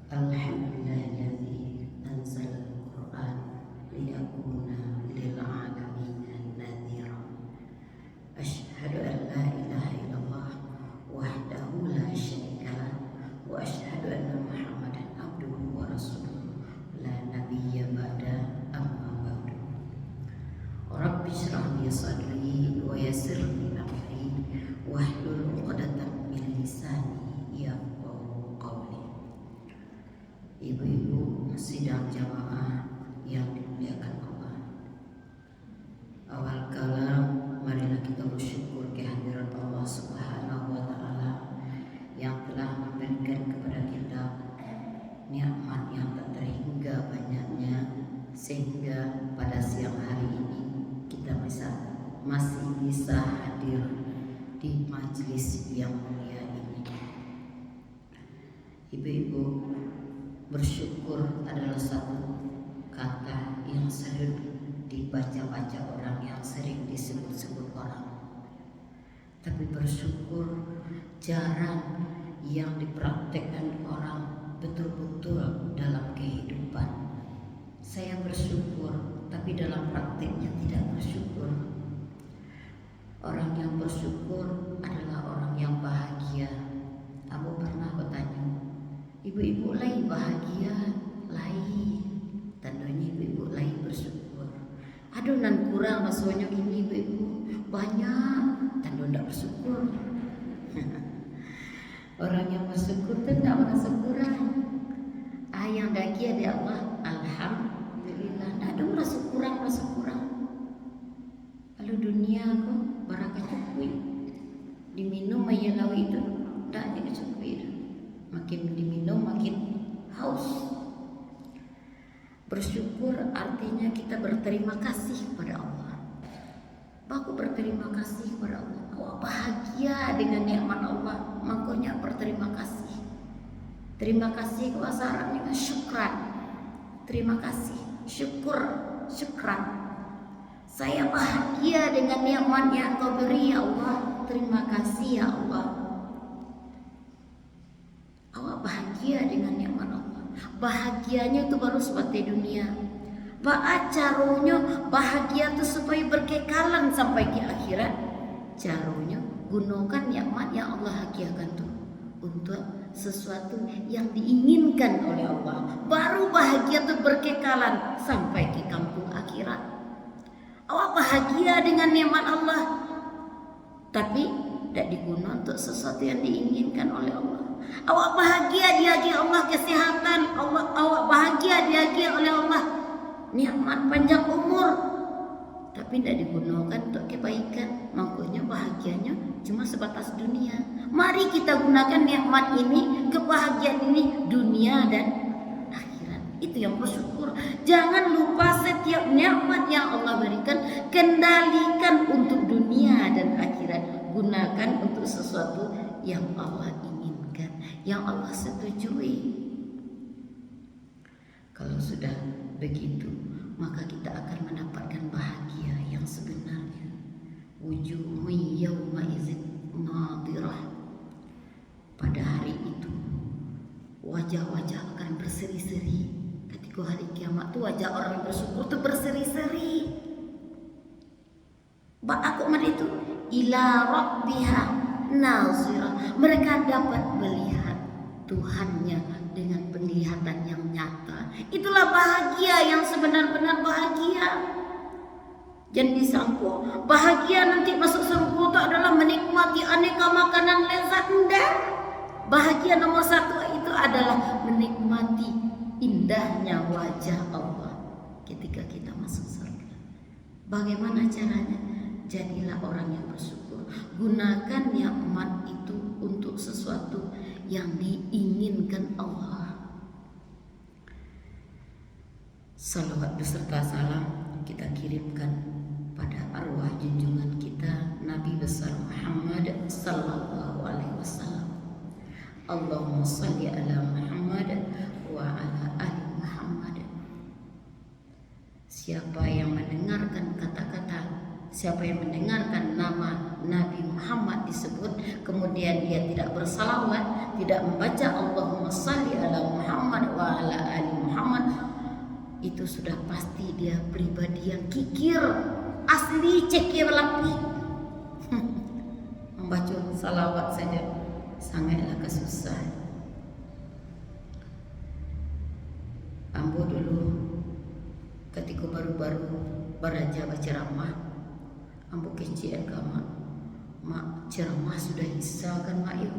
Alhamdulillahilladzi anzalal Qur'an liyakuna lil alamin nadhira. Asyhadu an la ilaha illallah wahdahu la syarikalah wa asyhadu anna Muhammadan abduhu wa rasuluh la nabiyya ba'da amma ba'du. Rabbi shrah li sadri wa yassir li amri wahlul 'uqdatam min lisani yafqahu qawli. Ibu-ibu sidang jamaah yang dimuliakan Allah, awal kalam marilah kita bersyukur kehadiran Allah Subhanahu wa Ta'ala yang telah memberikan kepada kita nikmat yang tak terhingga banyaknya, sehingga pada siang hari ini kita masih bisa hadir di majelis yang mulia ini. Ibu-ibu, bersyukur adalah satu kata yang sering dibaca-baca orang, yang sering disebut-sebut orang. Tapi bersyukur jarang yang dipraktekkan orang betul-betul dalam kehidupan. Saya bersyukur, tapi dalam prakteknya tidak bersyukur. Orang yang bersyukur adalah orang yang bahagia. Aku pernah bertanya, ibu-ibu lain bahagia, lain tandanya ibu-ibu lain bersyukur. Aduh nan kurang maksudnya ini ibu-ibu banyak, tanda tidak bersyukur. Orang yang bersyukur itu tidak merasa kurang. Yang bahagia dia Allah, alhamdulillah. Tidak ada merasa kurang. Kalau dunia kok baraka cukup, diminum aja lawi itu tidak ada cukup. Makin diminum makin haus. Bersyukur artinya kita berterima kasih kepada Allah. Aku berterima kasih kepada Allah. Awak bahagia dengan nikmat Allah, makanya berterima kasih. Terima kasih ke bahasa Arabnya syukran. Terima kasih, syukur, syukran. Saya bahagia dengan nikmat yang Kau beri ya Allah. Terima kasih ya Allah. Awak bahagia dengan nikmat Allah. Bahagianya itu baru seperti dunia. Caranya bahagia itu supaya berkekalan sampai di akhirat. Caranya gunakan nikmat yang Allah hadiahkan itu untuk sesuatu yang diinginkan oleh Allah. Baru bahagia itu berkekalan sampai ke kampung akhirat. Awak bahagia dengan nikmat Allah, tapi tidak digunakan untuk sesuatu yang diinginkan oleh Allah. Awak bahagia dihagi Allah kesehatan, awak bahagia dihagi oleh Allah nikmat panjang umur, tapi tidak digunakan untuk kebaikan. Makanya bahagianya cuma sebatas dunia. Mari kita gunakan nikmat ini, kebahagiaan ini dunia dan akhirat. Itu yang bersyukur. Jangan lupa setiap nikmat yang Allah berikan kendalikan untuk dunia dan akhirat. Gunakan untuk sesuatu yang Allah inginkan, yang Allah setujui. Kalau sudah begitu, maka kita akan mendapatkan bahagia yang sebenarnya. Wujuhun yawma idzin nadhirah. Pada hari itu wajah-wajah akan berseri-seri. Ketika hari kiamat itu wajah orang yang bersyukur itu berseri-seri. Ba'akumat itu ila rabbiha nazirah. Mereka dapat melihat Tuhannya dengan penglihatan yang nyata. Itulah bahagia yang sebenar-benar bahagia. Jangan disangka bahagia nanti masuk surga itu adalah menikmati aneka makanan lezat. Enggak. Bahagia nomor satu itu adalah menikmati indahnya wajah Allah ketika kita masuk surga. Bagaimana caranya? Jadilah orang yang bersyukur. Gunakan nikmat itu untuk sesuatu yang diinginkan Allah. Salawat beserta salam kita kirimkan pada arwah junjungan kita Nabi besar Muhammad sallallahu alaihi wasallam. Allahumma shalli ala Muhammad wa ala ali Muhammad. Siapa yang mendengarkan kata-kata siapa yang mendengarkan nama Nabi Muhammad disebut, kemudian dia tidak bersalawat, tidak membaca Allahumma shalli ala Muhammad wa ala ali Muhammad, itu sudah pasti dia pribadi yang kikir, asli cekir lapi. Membaca salawat saja sangatlah kesusahan. Ambo dulu ketika baru-baru beraja berceramah, ambo kecian ke mak ceramah sudah isa kan mak yuk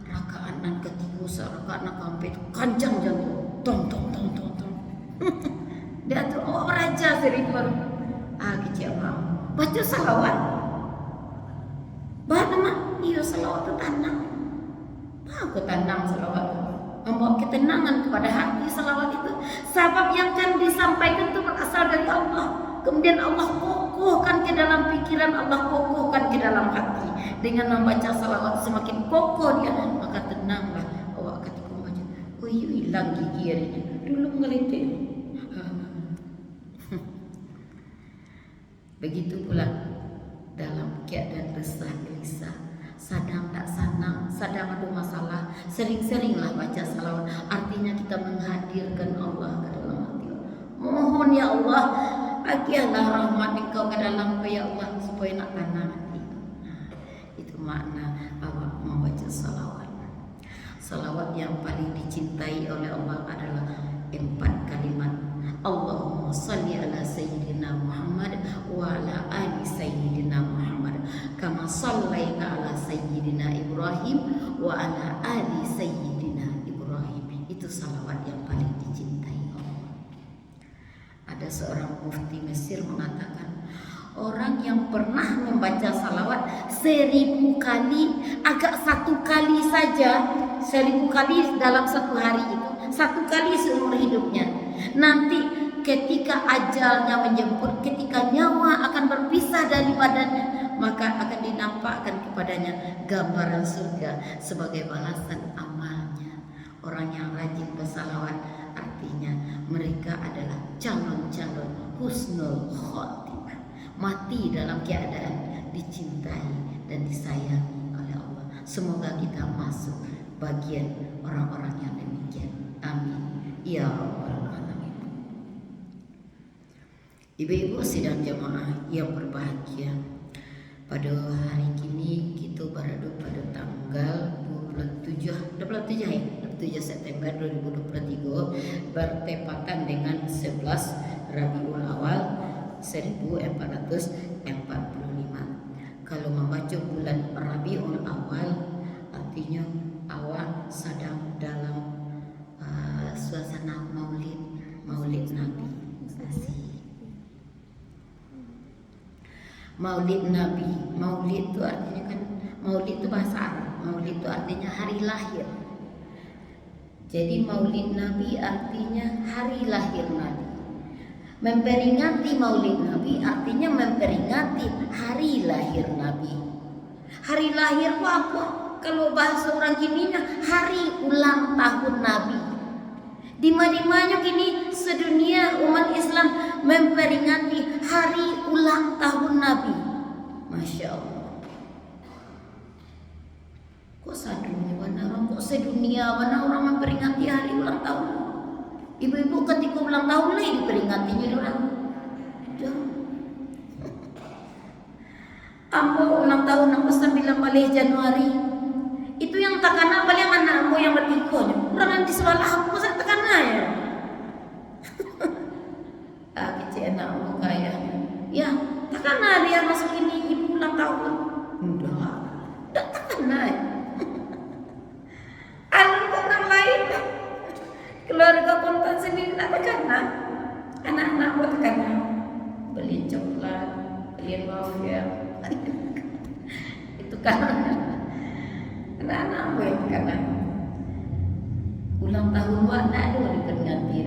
rakaat nan ketiga rakaat nak kampet kancang jantung tong tong tong tong tong. Dia tuh beraja sering baru kecian mak baca salawat. Bah mak iya salawat itu tanam. Aku tanam salawat membawa ketenangan kepada hati. Salawat itu sebab yang kan disampaikan itu berasal dari Allah. Kemudian Allah kokohkan ke dalam pikiran, Allah kokohkan ke dalam hati. Dengan membaca salawat semakin kokoh dia, maka tenanglah awak ketika membaca. Oh iya hilang gigirnya. Dulu ngelitik. Begitu pula dalam keadaan resah gelisah, sadang tak sanang, sadang ada masalah, sering-seringlah baca salawat. Artinya kita menghadirkan Allah ke dalam hati. Mohon ya Allah, agialah rahmat Engkau ke dalam ya Allah supaya nak tenang hati. Itu makna awak membaca salawat. Salawat yang paling dicintai oleh Allah adalah 4 kalimat. Allahumma salli ala sayyidina Muhammad wa ala ali sayyidina Muhammad kama sallaita ala sayyidina Ibrahim wa ala ali sayyidina Ibrahim. Itu salawat yang paling dicintai Allah. Ada seorang mufti Mesir mengatakan, orang yang pernah membaca salawat 1000 kali, agak 1 kali saja, 1000 kali dalam 1 hari itu, 1 kali seumur hidupnya. Nanti ketika ajalnya menjemput, ketika nyawa akan berpisah dari badannya, maka akan dinampakkan kepadanya gambaran surga sebagai balasan amalnya. Orang yang rajin bersalawat artinya mereka adalah calon-calon husnul khotimah, mati dalam keadaan dicintai dan disayangi oleh Allah. Semoga kita masuk bagian orang-orang yang demikian. Amin ya rabbal alamin. Ibu-ibu sidang jamaah yang berbahagia, pada hari ini kita berada pada tanggal 27 September 2023 bertepatan dengan 11 Rabiul Awal 1445. Kalau membaca bulan Rabiul Awal artinya awak sedang dalam suasana maulid Nabi. Maulid Nabi, maulid itu artinya kan, maulid itu bahasa Arab, maulid itu artinya hari lahir. Jadi maulid Nabi artinya hari lahir Nabi. Memperingati maulid Nabi artinya memperingati hari lahir Nabi. Hari lahir itu apa? Kalau bahasa orang kininya hari ulang tahun Nabi. Di mana-mana kini sedunia umat Islam memperingati hari ulang tahun Nabi. Masya Allah. Kok sedunia mana orang memperingati hari ulang tahun? Ibu-ibu ketika ulang tahun lagi diperingatinya orang. Ambo ulang tahun ambo 9 Januari. Itu yang takana paling anak ambo yang bertikonya. Orang di sebelah aku saya takana ya. Kecil anak ambo kaya. Ya, takana dia masuk ini ibu ulang tahun. Udah takana ya. Alun kok orang lain. Keluarga kontan sendiri tak takana. Anak-anak ambo takana. Beli coklat, beli wafer. Itu kan anak-anak aku yang karena ulang tahun wa tak ada diperingati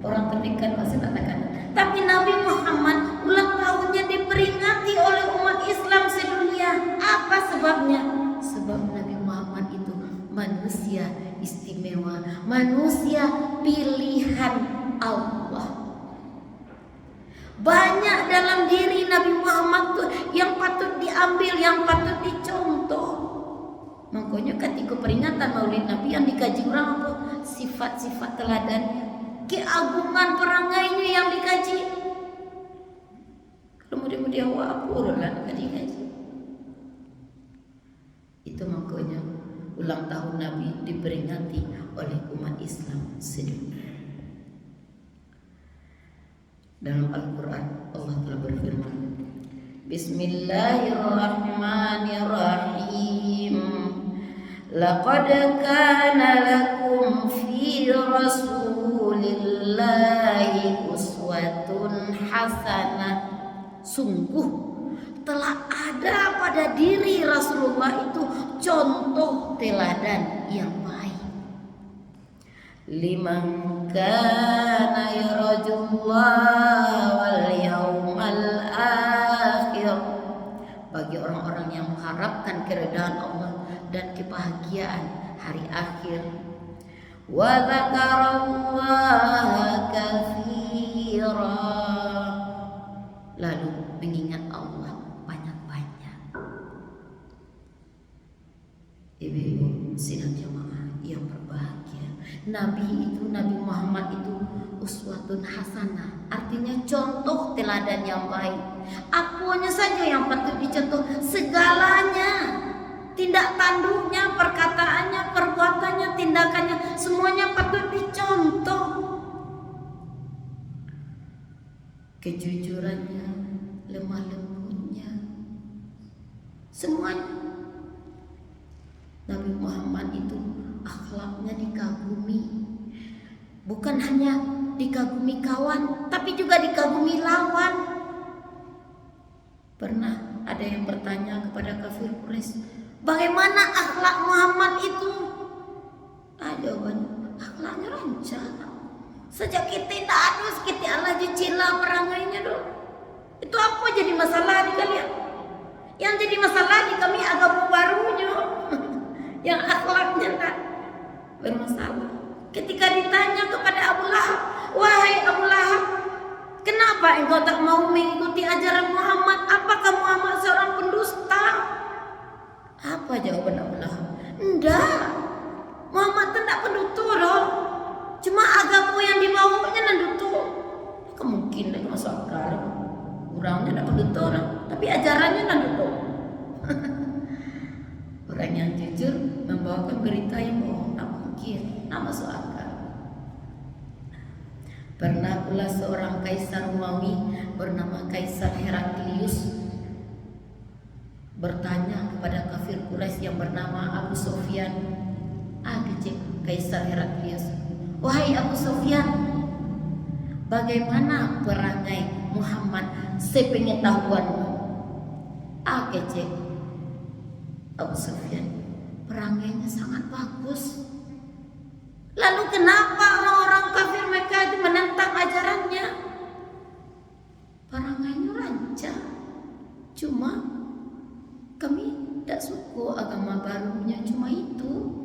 orang terdekat masih tak takkan. Tapi Nabi Muhammad ulang tahunnya diperingati oleh umat Islam sedunia. Apa sebabnya? Sebab Nabi Muhammad itu manusia istimewa, manusia pilihan Allah. Banyak dalam diri Nabi Muhammad tuh yang patut diambil, yang patut dicontoh. Makanya ketika peringatan Maulid Nabi yang dikaji orang apa? Sifat-sifat teladannya, keagungan perangainya yang dikaji. Kemudian apa urulan kaji. Itu makanya ulang tahun Nabi diperingati oleh umat Islam sedunia. Dalam Al-Quran Allah telah berfirman, Bismillahirrahmanirrahim. Laqad kana lakum fi Rasulillahi uswatun hasanah. Sungguh telah ada pada diri Rasulullah itu contoh teladan yang baik. Liman kana yarjullaha wal yawmal akhir, bagi orang-orang yang mengharapkan keridhaan Allah dan kebahagiaan hari akhir. Wa dzakarallaha katsira, lalu mengingat Allah banyak-banyak. Ibu-ibu sidang jamaah yang berbahagia, Nabi Muhammad itu uswatun hasanah, artinya contoh teladan yang baik. Apanya saja yang patut dicontoh, segalanya, tindak tanduknya, perkataannya, perbuatannya, tindakannya, semuanya patut dicontoh. Kejujurannya, lemah lembutnya, semuanya. Nabi Muhammad itu akhlaknya dikagumi. Bukan hanya dikagumi kawan, tapi juga dikagumi lawan. Pernah ada yang bertanya kepada kafir Quraisy, bagaimana akhlak Muhammad itu? Jawabannya, akhlaknya rancang. Sejak kita tidak ada, kita Allah jecila perangainya dong. Itu apa jadi masalah di kalian? Yang jadi masalah di kami agama barunya, yang akhlaknya tak bermasalah. Ketika ditanya kepada Abu Lahab, wahai Abu Lahab, kenapa engkau tak mau mengikuti ajaran Muhammad? Apakah Muhammad seorang pendusta? Apa jawaban Abu Lahab? Enggak, Muhammad tidak pendusta loh. Cuma agama yang dibawanya nandutu. Kemungkinan masuk akal. Orangnya tidak pendusta orang, tapi ajarannya nandutu. Orang yang jujur membawakan berita yang bohong, tak mungkin, tak masuk akal. Pernah pula seorang kaisar Romawi bernama Kaisar Heraklius bertanya kepada kafir Quraisy yang bernama Abu Sufyan. Kaisar Heraklius, wahai Abu Sufyan, bagaimana perangai Muhammad sepengetahuanmu? Abu Sufyan, perangainya sangat bagus. Lalu kenapa orang-orang kafir Mekah itu menentang ajarannya? Perangainya rancang. Cuma kami tidak suka agama barunya, cuma itu.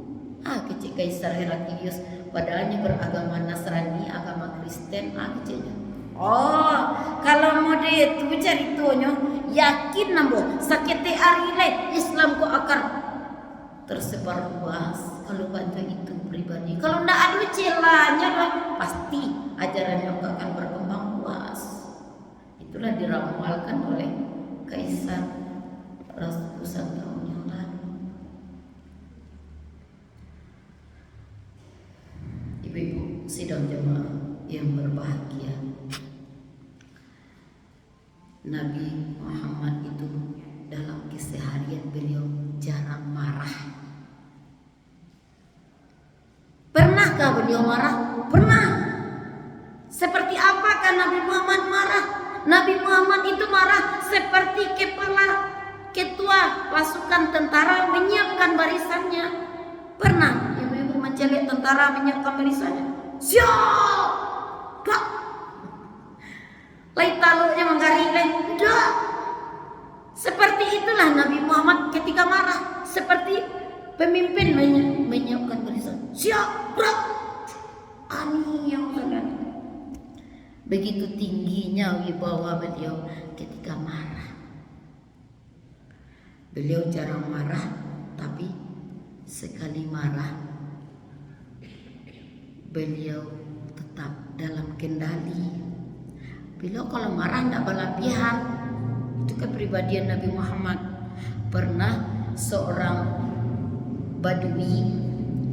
Kaisar Heraklius, padahalnya beragama Nasrani, agama Kristen, kecilnya. Oh, kalau mau itu ceritanya, yakin nambah sakit hari lain Islam kok akan tersebar luas. Kalau bantu itu pribadi, kalau ndak ada celahnya lah, pasti ajarannya akan berkembang luas. Itulah diramalkan oleh Kaisar ratusan tahun yang lalu. Ibu-ibu sidang jemaah yang berbahagia, Nabi Muhammad itu dalam keseharian beliau jarang marah. Pernahkah beliau marah? Pernah. Seperti apakah Nabi Muhammad marah? Nabi Muhammad itu marah seperti kepala ketua pasukan tentara menyiapkan barisannya. Pernah ibu-ibu mencelik tentara menyiapkan barisannya? Siap! Gak! Lai taluknya menggari lain. Tidak. Seperti itulah Nabi Muhammad ketika marah, seperti pemimpin menyiapkan barisan. Siap, gerak. Ani yang sedang. Begitu tingginya wibawa beliau ketika marah. Beliau jarang marah, tapi sekali marah beliau tetap dalam kendali. Beliau kalau marah tidak berlebihan. Itu kepribadian Nabi Muhammad. Pernah seorang Badui,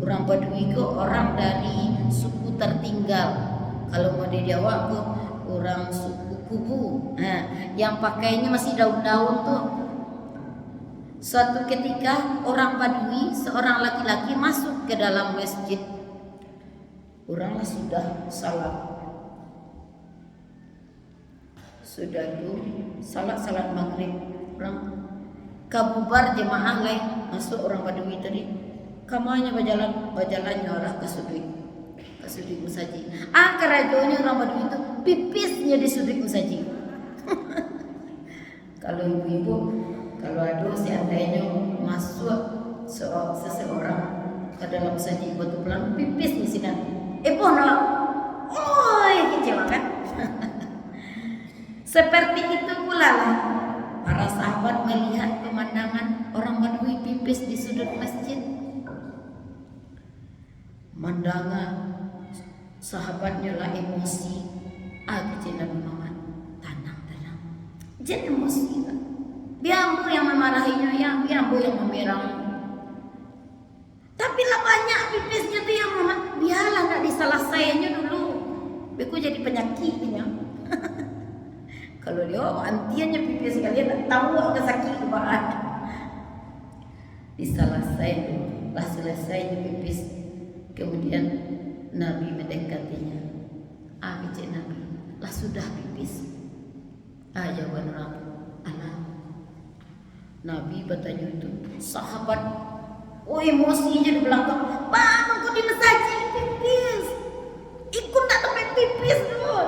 orang Badui itu orang dari suku tertinggal. Kalau mau di Jawa tuh orang suku Kubu. Nah, yang pakainya masih daun-daun tuh. Suatu ketika orang Badui, seorang laki-laki masuk ke dalam masjid. Orangnya sudah salat. Sudah itu salat maghrib. Orang kabubar jemaah lain masuk orang Badui tadi. Kamanya berjalannya orang ke sudut musaji. Kerajaannya orang Badui itu pipisnya di sudut musaji. Kalau ibu-ibu, kalau ada seandainya masuk seseorang ke dalam musaji batu pelan pipis di sini. Pono, kecewa kan? Seperti itu pula lah para sahabat melihat pemandangan orang Badui pipis di sudut masjid. Mandangan sahabatnya lah emosi. Kecil Nabi Muhammad, tenang. Jangan emosi kan? Biambu yang memarahinya, biambu yang memerang. Tapi lah banyak pipisnya tuh yang Muhammad. Biarlah nggak diselesainya dulu. Beku jadi penyakitnya. Kalau dia antiannya pipis kalian tak tahu agak sakit kebaan. Selesai pipis. Kemudian Nabi mendekatinya. Kecil Nabi, lah sudah pipis. Jawaban orang, anak. Nabi bertanya itu, sahabat, emosinya di belakang. Bang, aku di masjid pipis. Ikut tak sampai pipis dulu.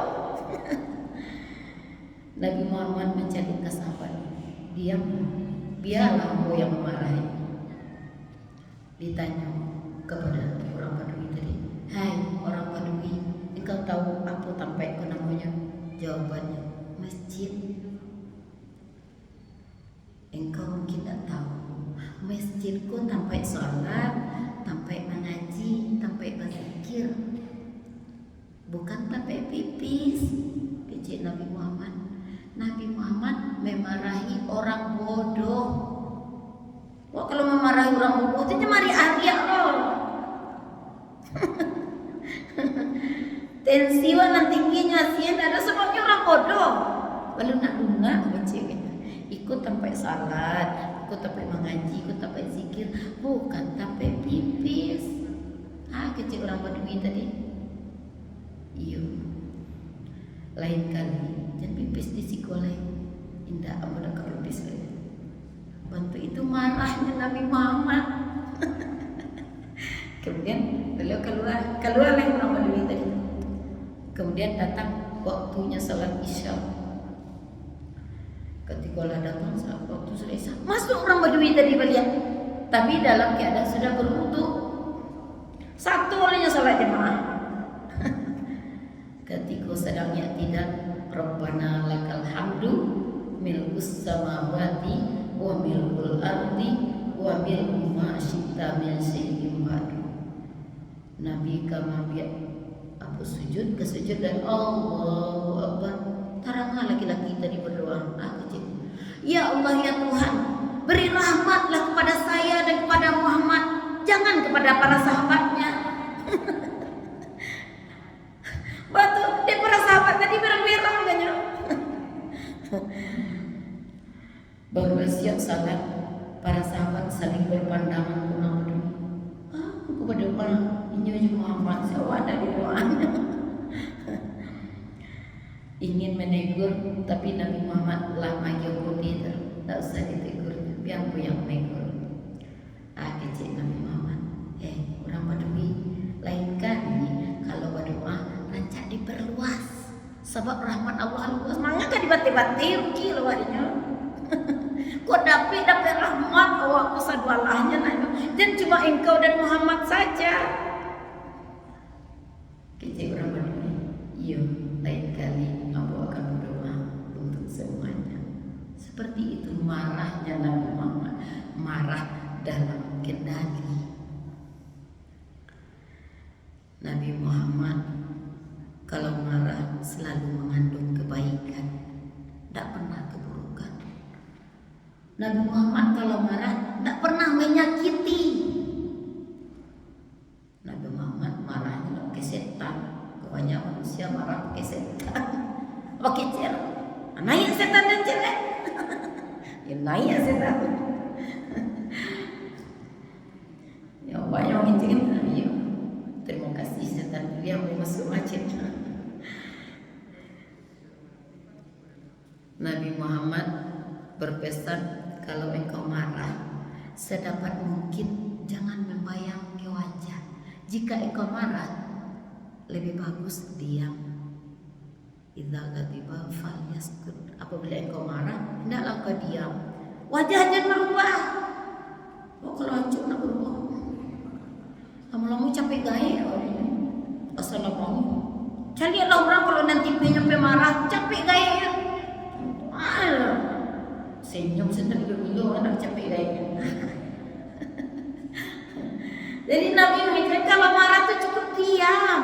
Nabi Muhammad mencari ke sahabat. Diam, biarlah engkau yang memarahi. Ditanya kepada orang Badui tadi, hai orang Badui, engkau tahu apa sampai ke namanya? Jawabannya, masjid. Engkau mungkin tak tahu, masjidku sampai sholat, sampai mengaji, sampai berzikir, bukan sampai pipis. Kecil Nabi Muhammad. Nabi Muhammad memarahi orang bodoh. Wah, kalau memarahi orang bodoh itu mari Arya loh. Tensiwan tingginya sih ada sebabnya orang bodoh. Lalu nak lunak kecil. Ikut sampai salat, ikut sampai mengaji, ikut sampai zikir, bukan sampai pipis. Kecil orang Badui tadi. Iya. Lain kali jangan pipis di sekolah. Indah amu dak pipis lagi. Bantu itu marahnya Nabi Muhammad. Kemudian beliau keluar lagi orang Badui tadi. Kemudian datang waktunya salat Isya. Ketika datang saat waktu sudah Isya, masuk orang Badui tadi beliau. Tapi dalam keadaan sudah berwudu. Satu olehnya salat jemaah. Ketika sedang tidak, Rabbana lakal hamdu milkus samawati wa milkul ardi wa milku ma syi'ta min syai'in ba'du. Nabi kama aku sujud ke sujud dan Allahu Akbar. Taranglah laki-laki tadi berdoa. Kecil. Ya Allah ya Tuhan, beri rahmatlah kepada saya dan kepada Muhammad, jangan kepada para sahabatnya. Batu dia para sahabat tadi berang-berang kan ya. Baru siap salat, para sahabat saling berpandangan kurang berdua. Aku berdoa ini Muhammad siapa ada di doanya. Ingin menegur, tapi Nabi Muhammad lama ikuti, tak usah ditegurnya, biar aku yang menegur. Kecil Nabi Muhammad, orang Badui lain kali kalau berdoa rancak diperluas, sebab rahmat Allah luas. Mangga kan dibati-bati rugi lawadinya. Kok dapat rahmat awak kusadualahnya nanya. Dan cuma engkau dan Muhammad saja. Kecil orang Badui, iya. lain kali aku akan berdoa untuk semuanya. Seperti itu marahnya Nabi Muhammad, marah dalam kendali. Nabi Muhammad kalau marah selalu mengandung kebaikan, tidak pernah keburukan. Nabi Muhammad kalau marah tidak pernah menyakiti. Nabi Muhammad marahnya pakai setan. Banyak manusia marah pakai setan, pakai cerah. Naik setan dan cerah. Ya naik setan. Ya banyak orang cerita. Ya. Terima kasih setan dia mau masuk masjid. Nabi Muhammad berpesan, kalau engkau marah, sedapat mungkin jangan membayang ke wajah. Jika engkau marah, lebih bagus diam. Idza ghadiba falyaskut. Apabila engkau marah, hendaklah kau diam. Wajah jangan berubah. Kalau hancur nak berubah. Lama-lama capek gaya orang ini. Assalamualaikum. Carilah orang kalau nanti nyampe marah, capek gaya ya. Senyum sedang dulu anak capek gaya. Jadi Nabi Muhammad kalau marah tuh cukup diam.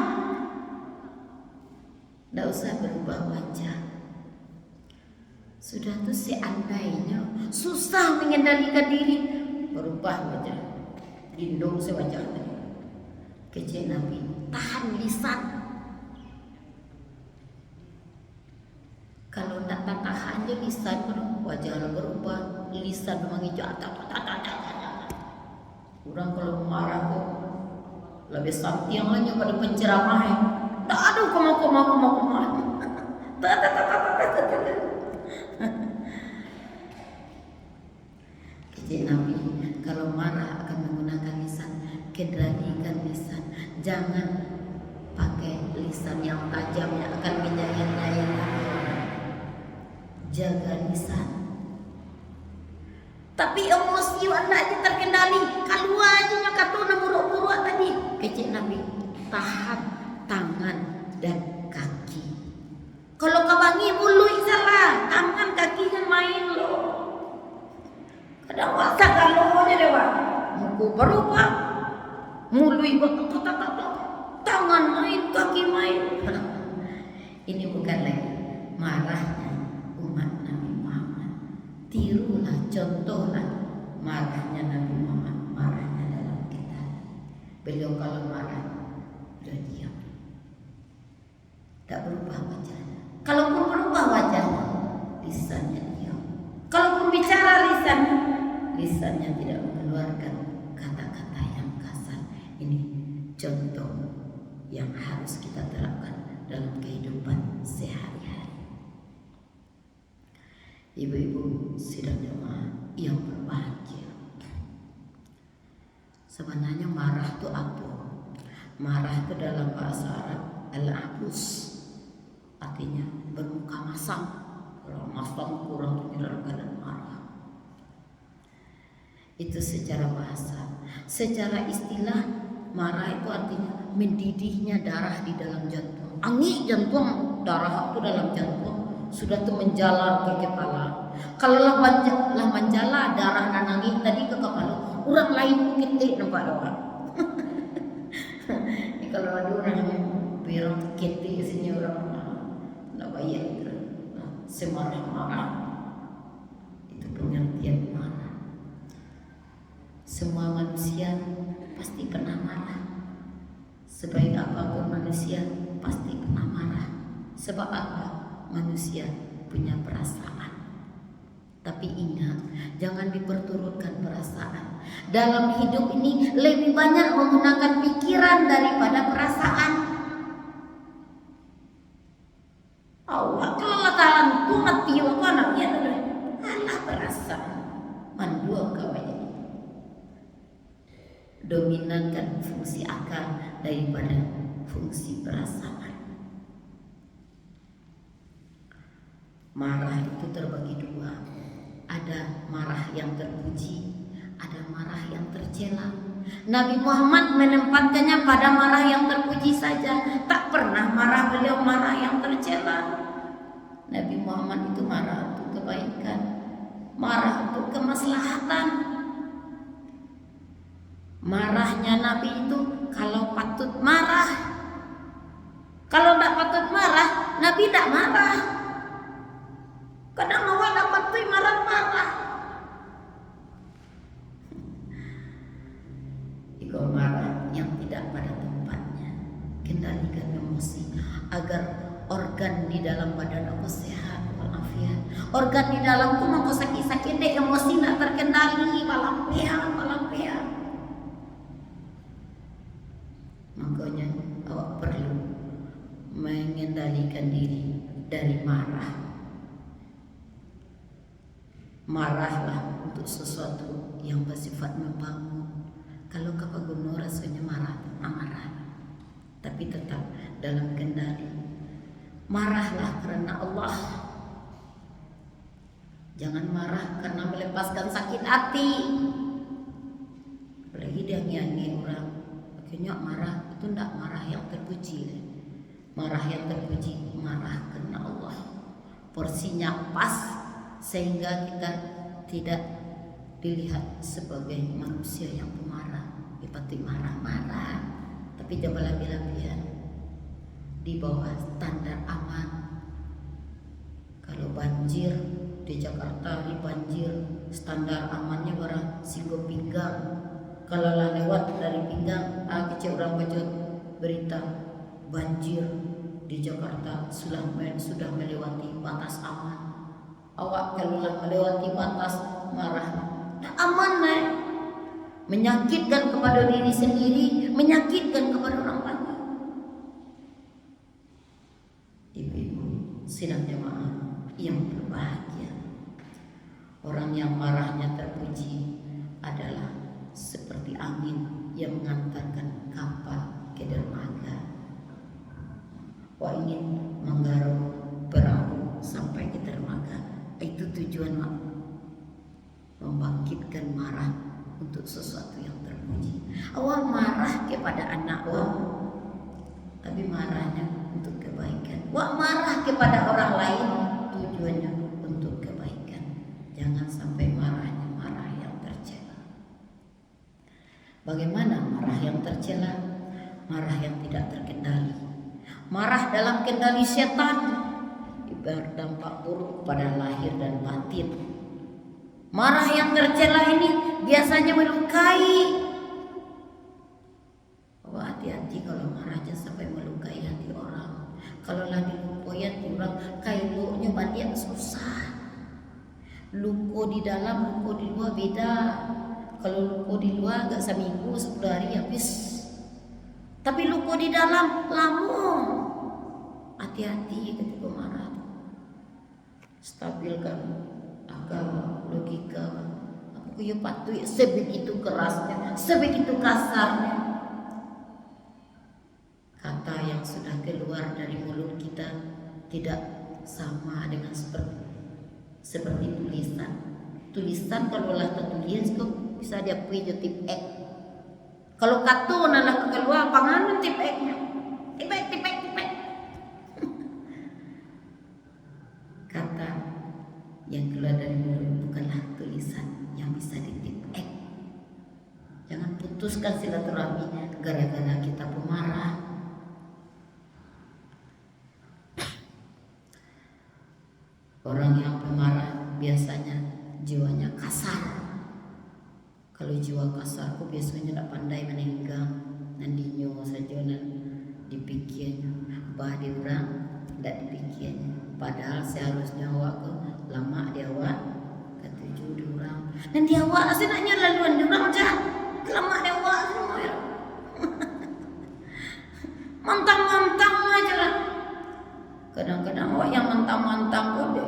Tidak usah berubah wajah. Sudah tuh seandainya susah mengendalikan diri, berubah wajah. Lindung sewajah tadi. Kecil Nabi, tahan lisan. Kalau tidak tahan aja lisan, wajahnya berubah. Lisan menghijau. Orang kalau marah kok lebih sakti yang hanya pada penceramah. Tak ada koma. Kecil Nabi kalau marah akan menggunakan lisan, kendalikan lisan. Jangan pakai lisan yang tajam yang akan menyayang-nyayang. Jaga lisan. Tapi emosi anda aja terkendali. Kalau aja kata buruk-buruk tadi. Kecil Nabi tahan tangan dan kaki. Kalau kawangi mului salah, tangan kakinya main loh. Kadang wasa kalau aja dewa. Muku berubah. Mului betul tangan main, kaki main. Ini bukan lagi marahnya umat Nabi Muhammad. Tirulah, contohlah marahnya Nabi Muhammad, marahnya dalam kendali. Beliau kalau marah, beliau diam. Tak berubah wajahnya. Kalaupun berubah wajahnya, lisannya diam. Kalaupun bicara lisannya tidak mengeluarkan kata-kata yang kasar. Ini contoh yang harus kita terapkan dalam kehidupan sehari-hari. Ibu-ibu sidang jemaah yang berbahagia. Sebenarnya marah itu apa? Marah itu dalam bahasa Arab al-abus, artinya bermuka masam. Kalau masam kurang itu dalam keadaan marah. Itu secara bahasa. Secara istilah, marah itu artinya mendidihnya darah di dalam jantung. Angin jantung, darah itu dalam jantung sudah tuh menjalar ke kepala. Kalau lah menjalar darah dan angin tadi ke kepala, orang lain ketik nampak orang. Ini kalau ada orang yang berang ketik sini orang nak bayar gitu. Semarah-marah itu pengertian marah. Semua manusia pasti pernah marah. Sebaik apapun manusia pasti pernah marah. Sebab apa? Manusia punya perasaan. Tapi ingat, jangan diperturutkan perasaan. Dalam hidup ini lebih banyak menggunakan pikiran daripada perasaan. Allah kalau tahan tu mati apa anaknya adalah alah perasaan. Mandua kau aja. Dominankan fungsi akal daripada fungsi perasaan. Marah itu terbagi dua. Ada marah yang terpuji, ada marah yang tercela. Nabi Muhammad menempatkannya pada marah yang terpuji saja. Tak pernah marah beliau marah yang tercela. Nabi Muhammad itu marah untuk kebaikan, marah untuk kemaslahatan. Marahnya Nabi itu kalau patut marah. Kalau tidak patut marah, Nabi tidak marah. Kadang awak dapat tuh marah-marah. Jika marah yang tidak pada tempatnya, kendalikan emosi agar organ di dalam badan aku sehat walafiat. Organ di dalamku mau sakit-sakit deh, emosi tidak terkendali, malampian. Makanya awak perlu mengendalikan diri dari marah. Marahlah untuk sesuatu yang bersifat membangun. Kalau kapal gunung rasanya marah, tapi tetap dalam kendali. Marahlah karena Allah. Jangan marah karena melepaskan sakit hati. Apalagi dia nyanyi orang. Akhirnya marah itu tidak marah yang terpuji. Marah yang terpuji, marah karena Allah. Porsinya pas sehingga kita tidak dilihat sebagai manusia yang pemarah. Dipati marah-marah, tapi jangan lebih-lebihan di bawah standar aman. Kalau banjir di Jakarta, di banjir standar amannya barang Singgo Pinggang. Kalau lah lewat dari Pinggang, kecil orang baca berita banjir di Jakarta sudah melewati batas aman. Awak kalau lah melewati batas marah, aman nih. Menyakitkan kepada diri sendiri, menyakitkan kepada orang lain. Ibu-ibu sidang jemaah yang berbahagia, orang yang marahnya terpuji adalah seperti angin yang mengantarkan kapal ke dermaga. Wah, ingin menggaruk perahu sampai ke dermaga. Itu tujuan membangkitkan marah untuk sesuatu yang terpuji. Awak marah kepada anak awak, tapi marahnya untuk kebaikan. Awak marah kepada orang lain, tujuannya untuk kebaikan. Jangan sampai marahnya marah yang tercela. Bagaimana marah yang tercela? Marah yang tidak terkendali. Marah dalam kendali setan berdampak buruk pada lahir dan batin. Marah yang tercela ini biasanya melukai. Oh, hati-hati kalau marahnya sampai melukai hati orang. Kalau lah dilukai hati orang, kailuknya banyak susah. Luko di dalam, luko di luar beda. Kalau luko di luar agak seminggu, 10 hari habis. Tapi luko di dalam lama. Hati-hati ketika marah. Stabilkan akal, logika. Aku ya patuh sebegitu kerasnya, sebegitu kasarnya. Kata yang sudah keluar dari mulut kita tidak sama dengan seperti tulisan. Tulisan kalau lah tertulis kok bisa dia punya tip X. Kalau kata nana keluar panganan tip X-nya. Tip X. Kata yang keluar dari mulut bukanlah tulisan yang bisa ditip X. Jangan putuskan silaturahmi gara-gara kita pemarah. Orang yang pemarah biasanya jiwanya kasar. Kalau jiwa kasar aku biasanya tidak pandai menenggang, nandinya saja dipikirnya, bah di orang tidak dipikirnya. Padahal seharusnya awak lama di awak ketujuh di orang. Dan di awak asalnya laluan di orang aja. Lama di awak semua ya. Mantang-mantang aja lah. Kadang-kadang awak yang mantang-mantang kode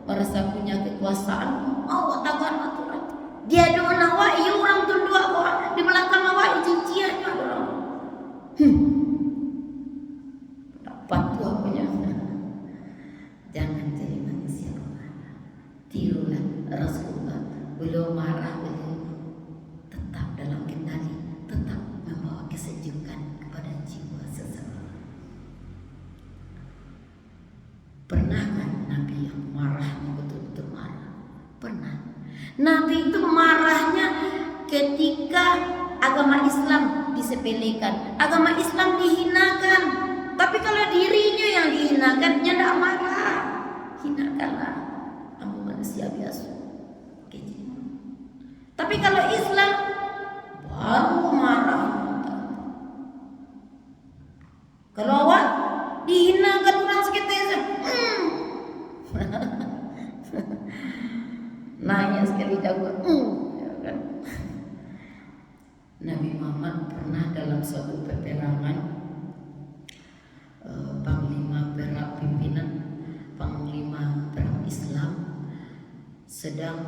merasa punya kekuasaan. Awak takkan aturan. Dia doa awak, iya orang tunduk awak. Di belakang awak cinciannya orang. Dapat tuh apanya. Jangan jadi manusia pemarah. Tirulah Rasulullah. Beliau marah, beliau tetap dalam kendali. Nabi itu marahnya ketika agama Islam disepelekan, agama Islam dihinakan. Tapi kalau dirinya yang dihinakan, dia tidak marah. Hinakanlah, kamu manusia biasa. Tapi kalau Islam baru marah. Kalau awak dihinakan orang sekitar, nanya sekali jago, ya kan? Nabi Muhammad pernah dalam suatu peperangan, panglima perang Islam sedang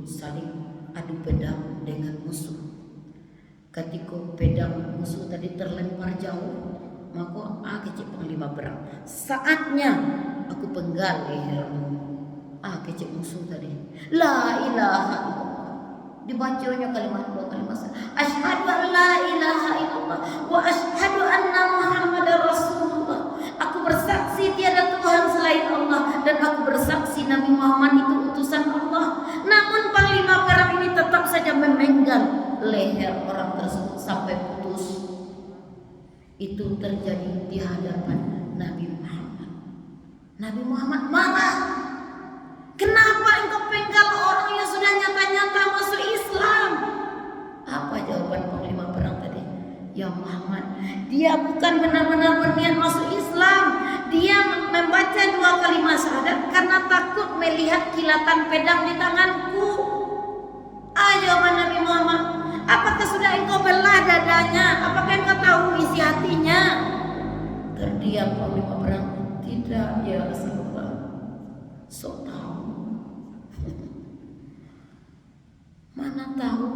saling adu pedang dengan musuh. Ketika pedang musuh tadi terlempar jauh, maka kecil panglima perang, saatnya aku penggal lehermu. Kecil musuh tadi, la ilaha illallah, dibacanya kalimat dua kalimat, asyhadu an la ilaha illallah wa asyhadu anna muhammadar rasulullah. Aku bersaksi tiada Tuhan selain Allah, dan aku bersaksi Nabi Muhammad itu utusan Allah. Namun panglima perang ini tetap saja memenggal leher orang tersebut sampai putus. Itu terjadi di hadapan Nabi Muhammad. Nabi Muhammad marah. Kenapa engkau penggal orang yang sudah nyata-nyata masuk Islam? Apa jawaban panglima perang tadi? Ya Muhammad, dia bukan benar-benar berniat masuk Islam. Dia membaca dua kalimat syahadat karena takut melihat kilatan pedang di tanganku. Jawaban Nabi Muhammad, apakah sudah engkau belah dadanya? Apakah engkau tahu isi hatinya? Terdiam panglima perang. Tidak ya Rasulullah. Sok tahu. Mana tahu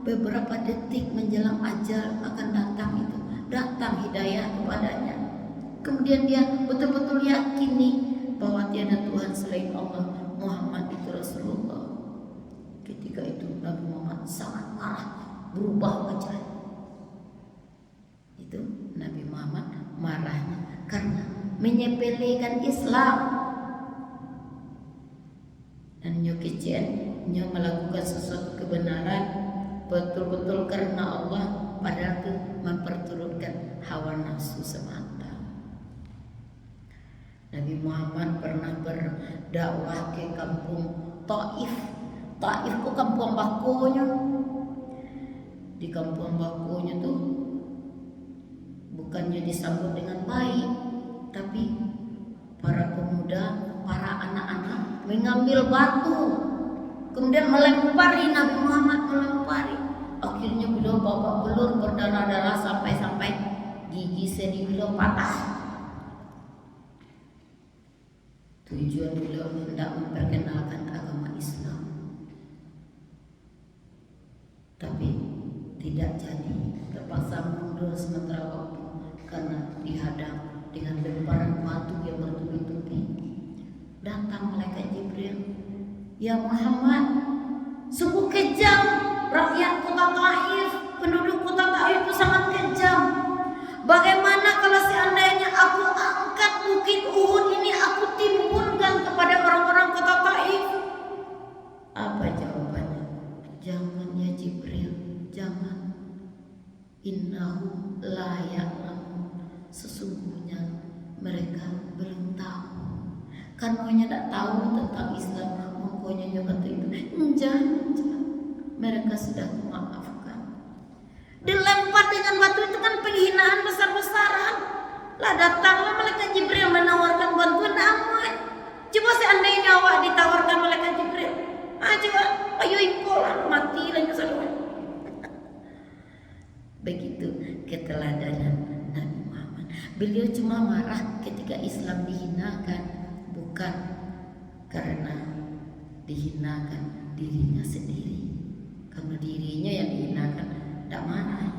beberapa detik menjelang ajal akan datang hidayah kepadanya. Kemudian dia betul-betul yakini bahwa tiada Tuhan selain Allah, Muhammad itu Rasulullah. Ketika itu Nabi Muhammad sangat marah, berubah wajah. Itu Nabi Muhammad marahnya karena menyepelekan Islam. Dan nyo melakukan sesuatu kebenaran betul-betul karena Allah, padahal itu memperturutkan hawa nafsu semata. Nabi Muhammad pernah berdakwah ke kampung Taif. Taif itu kampung bakunya. Di kampung bakunya tuh bukannya disambut dengan baik, tapi para pemuda, para anak-anak mengambil batu, kemudian melempari Nabi Muhammad, melempari. Akhirnya beliau babak belur, berdarah-darah sampai gigi seni beliau patah. Tujuan beliau hendak memperkenalkan agama Islam, tapi tidak jadi, terpaksa mundur sementara waktu karena dihadang dengan lemparan batu yang bertubi-tubi. Datang malaikat Jibril, ya Muhammad, sungguh kejam rakyat kota Taif, penduduk kota Taif itu sangat kejam. Bagaimana kalau seandainya aku angkat bukit Uhud ini, aku timbulkan kepada orang-orang kota Taif? Apa jawabannya? Jangan ya Jibril, jangan. Innahum la ya'lamun, sesungguhnya mereka belum tahu. Karena tidak tahu tentang Islam, makanya kata itu jangan. Mereka sudah memaafkan. Dilempar dengan batu itu kan penghinaan besar-besaran. Lah datanglah malaikat Jibril menawarkan bantuan damai. Coba seandainya awak ditawarkan malaikat Jibril, coba ayo ikolah mati lagi saluran. Begitu keteladanan Nabi Muhammad. Beliau cuma marah ketika Islam dihinakan, bukan karena dihinakan dirinya sendiri. Karena dirinya yang dihinakan, tidak marah.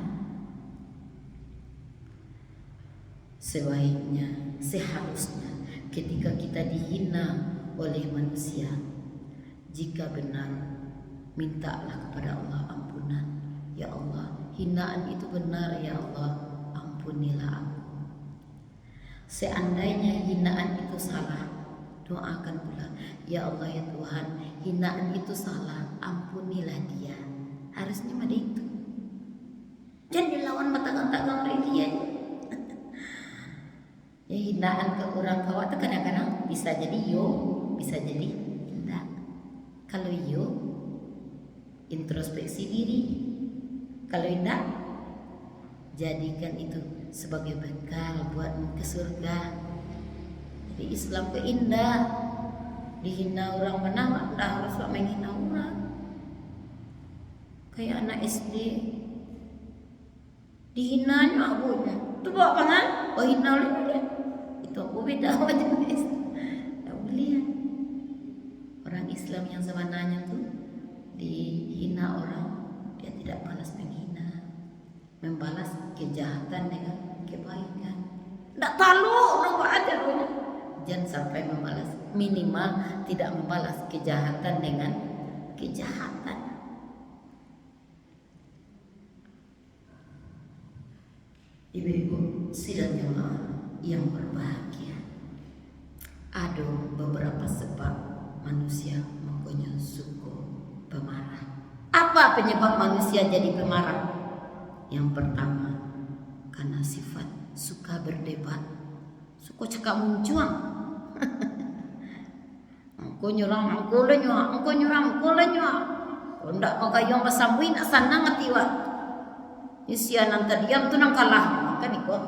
Sebaiknya, seharusnya ketika kita dihina oleh manusia, jika benar, mintalah kepada Allah ampunan. Ya Allah, hinaan itu benar, ya Allah, ampunilah aku. Seandainya hinaan itu salah, doakan pula, ya Allah ya Tuhan, hinaan itu salah, ampunilah dia. Harusnya pada itu. Jangan lawan mata-mata dia. Ya, hinaan ke orang kawan itu kadang-kadang bisa jadi yo, bisa jadi tidak. Kalau yo, introspeksi diri. Kalau tidak, jadikan itu sebagai bekal buat ke surga. Jadi Islam ke indah. Dihina orang mana, tidak harus menghina orang. Kayak anak SD, dihinanya abunya. Itu bawa pangan, oh hina oleh. Itu aku beda macam itu. Tak boleh. Orang Islam yang sebenarnya tuh dihina orang, dia tidak balas menghina, membalas kejahatan dengan kebaikan. Tak tahu apa ada punya. Jangan sampai membalas, minimal tidak membalas kejahatan dengan kejahatan. Ibu-ibu sidang jemaah yang berbahagia, ada beberapa sebab manusia mempunyai suku pemarah. Apa penyebab manusia jadi pemarah? Yang pertama, karena sifat suka berdebat, suka cakap muncuang. Engkau nyurang, engkau lenyuak, engkau nyurang, engkau lenyuak. Kalau ndak kau kayong pasambui nak sana ngatiwa. Isia nanti diam tu nang kalah, kan ikut.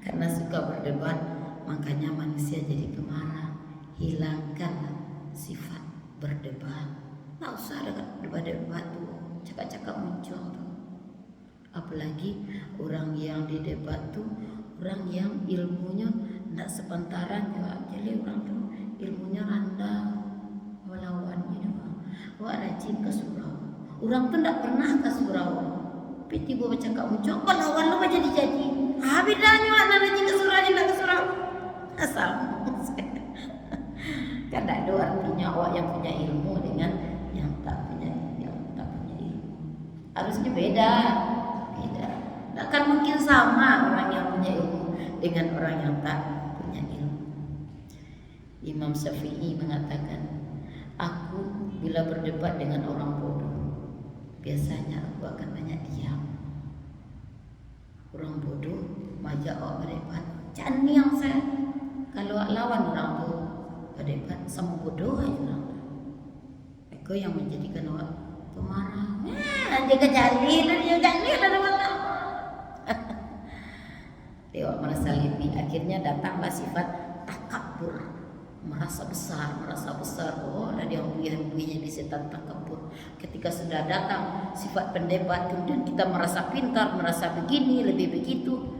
Karena suka berdebat, makanya manusia jadi pemarah. Hilangkanlah sifat berdebat. Tak usah ada debat-debat tu, cakap-cakap muncul tu. Apalagi orang yang di debat tu, orang yang ilmunya tidak sepantaran juga. Jadi orang tu ilmunya rendah, melawannya juga. Wah rajin ke surau. Orang tu tidak pernah ke surau. Tapi tiba bercakap muncul, kau lawan lu jadi. Bedanya mana rajin ke surau, tidak ke surau. Asal. Kan tak ada artinya awak yang punya ilmu dengan yang tak punya ilmu. Harusnya beda. Takkan mungkin sama orang yang punya ilmu dengan orang yang tak punya ilmu. Imam Syafi'i mengatakan, aku bila berdebat dengan orang bodoh, biasanya aku akan banyak diam. Orang bodoh majak awak berdebat, jangan yang saya. Kalau lawan orang tu berdebat sama bodoh aja orang tu. Itu yang menjadikan awak pemarah. Dia kejalin ada malam. Dia merasa lebih, akhirnya datanglah sifat takabur, merasa besar. Oh, ada yang buih-buihnya di setan takabur. Ketika sudah datang sifat pendebat, kemudian kita merasa pintar, merasa begini, lebih begitu.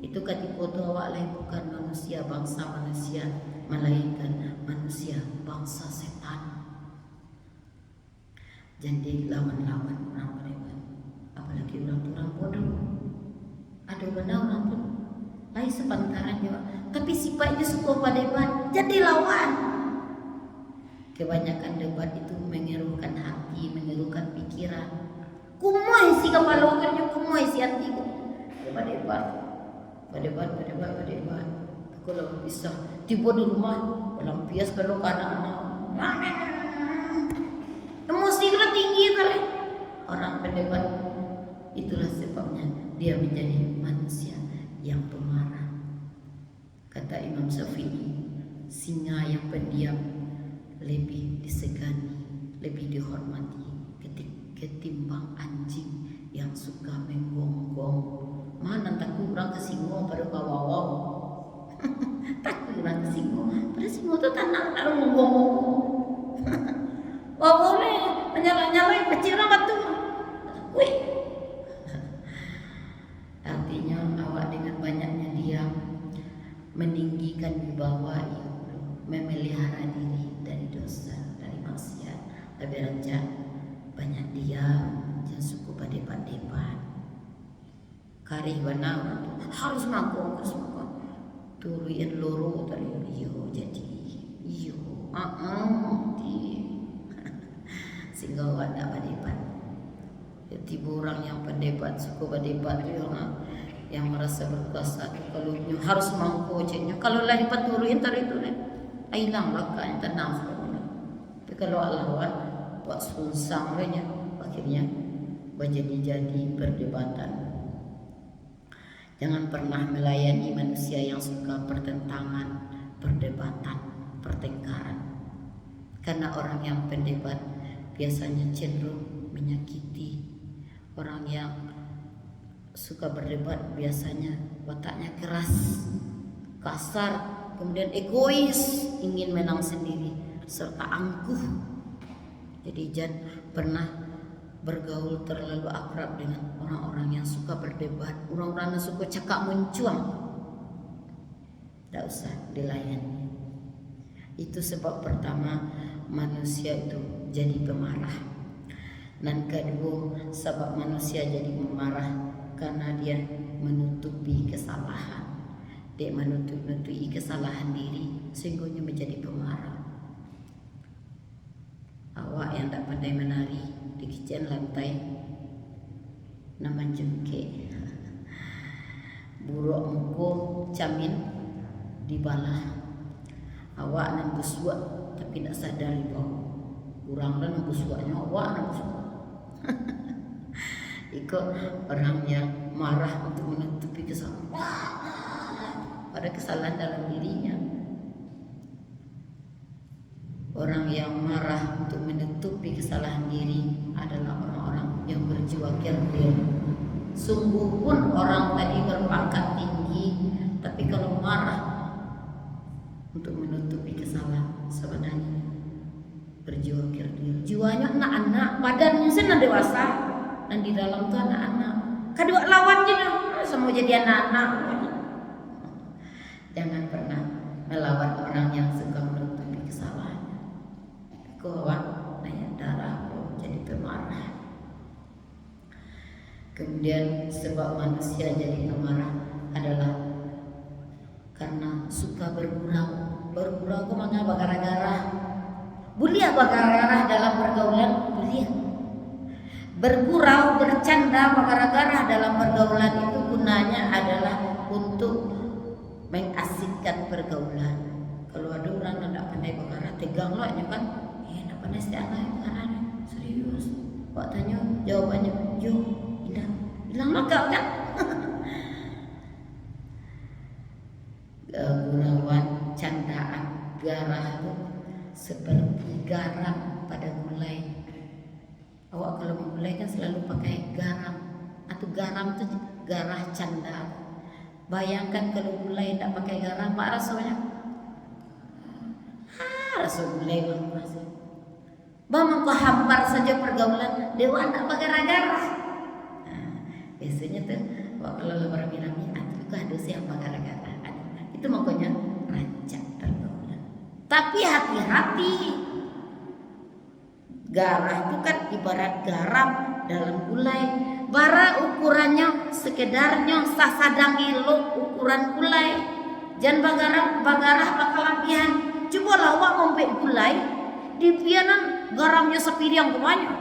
Itu ketika awak lain bukan manusia bangsa manusia, melainkan manusia bangsa setan. Jadi lawan-lawan orang berdebat, apalagi orang bodoh. Ada benar orang pun lain sepantaran juga, tapi sifatnya suka berdebat, jadi lawan. Kebanyakan debat itu mengeruhkan hati, mengeruhkan pikiran. Kumoy si kepala kerja, kumoy si hati. Berdebat. Kalau bisa tiba di rumah, lampias belok anak-anak. Emosi kena tinggi kali. Orang berdebat, itulah sebabnya dia menjadi manusia yang pemarah. Kata Imam Syafi'i, singa yang pendiam lebih disegani, lebih dihormati ketimbang anjing yang suka menggonggong. Mana takut orang ke singo pada wow. Takut orang ke singo, pada singo tu tanah tak menggonggong. Wow boleh menyala-nyala kecil orang batu. Wih. Artinya awak dengan banyaknya diam meninggikan wibawa itu, memelihara diri dari dosa, dari maksiat. Tapi raja banyak diam, jangan suka berdebat-debat. Karih bana orang tu harus makan. Turuin loro tadi iyo jadi iyo. Sehingga awak tak berdebat. Tiba orang yang berdebat, suka berdebat yang merasa berkuasa. Kalau harus mangko ceknya, kalau lah dapat turuin tadi tu hilang belakang tenang. kalau lawan wak sunsang akhirnya jadi perdebatan. Jangan pernah melayani manusia yang suka pertentangan, perdebatan, pertengkaran. Karena orang yang pendebat biasanya cenderung menyakiti. Orang yang suka berdebat biasanya wataknya keras, kasar, kemudian egois, ingin menang sendiri, serta angkuh. Jadi jangan pernah bergaul terlalu akrab dengan orang-orang yang suka berdebat, orang-orang yang suka cakap mencuang. Tidak usah dilayani. Itu sebab pertama manusia itu jadi pemarah. Dan kedua sebab manusia jadi pemarah karena dia menutupi kesalahan. Dia menutupi kesalahan diri sehingga menjadi pemarah. Awak yang tak pandai menari di kitchen lantai nama jengke, buruk muko camin di bala. Awak nembus buat tapi tak sadari bahwa kurang dan nembus buatnya awak nembus buat. Ikut orang yang marah untuk menutupi kesalahan, pada kesalahan dalam dirinya. Orang yang marah untuk menutupi kesalahan diri adalah orang-orang yang berjiwa kerdil. Sungguh pun orang tadi berpangkat tinggi, tapi kalau marah untuk menutupi kesalahan, sebenarnya berjiwa kerdil. Jiwanya anak-anak, badannya senang dewasa, dan di dalam itu anak-anak. Kedua lawannya semua jadi anak-anak. Jangan pernah melawan orang yang suka menutupi kesalahan. Kawan naik darah jadi pemarah. Kemudian sebab manusia jadi pemarah adalah karena suka bergurau. Bergurau kemana? Bagara-gara. Bulia bagara-gara dalam pergaulan, bulia. Bergurau, bercanda, bagara-gara dalam pergaulan itu gunanya adalah untuk mengasikkan pergaulan. Kalau ada orang yang tidak pandai bagara, tegang lah kan. Pandai setiap anak serius. Wak tanya jawabannya, yo hilang maka kan. Gurauan, candaan, garah itu seperti garam pada gulai. Awak kalau menggulai kan selalu pakai garam, atau garam itu garah canda. Bayangkan kalau gulai tidak pakai garam, apa rasanya? Rasa gulai banget. Bang hampar saja pergaulan dewa tak bagara-gara. Biasanya tuh kalau rame-rame itu ada siapa gara-gara. Itu makanya rancak pergaulan. Tapi hati-hati. Garah itu kan ibarat garam dalam gulai. Bara ukurannya sekedarnya sasadang elo ukuran gulai. Jangan bagarah bakal lapihan. Coba lawak ngompek gulai di pianan garamnya sepiring kemana?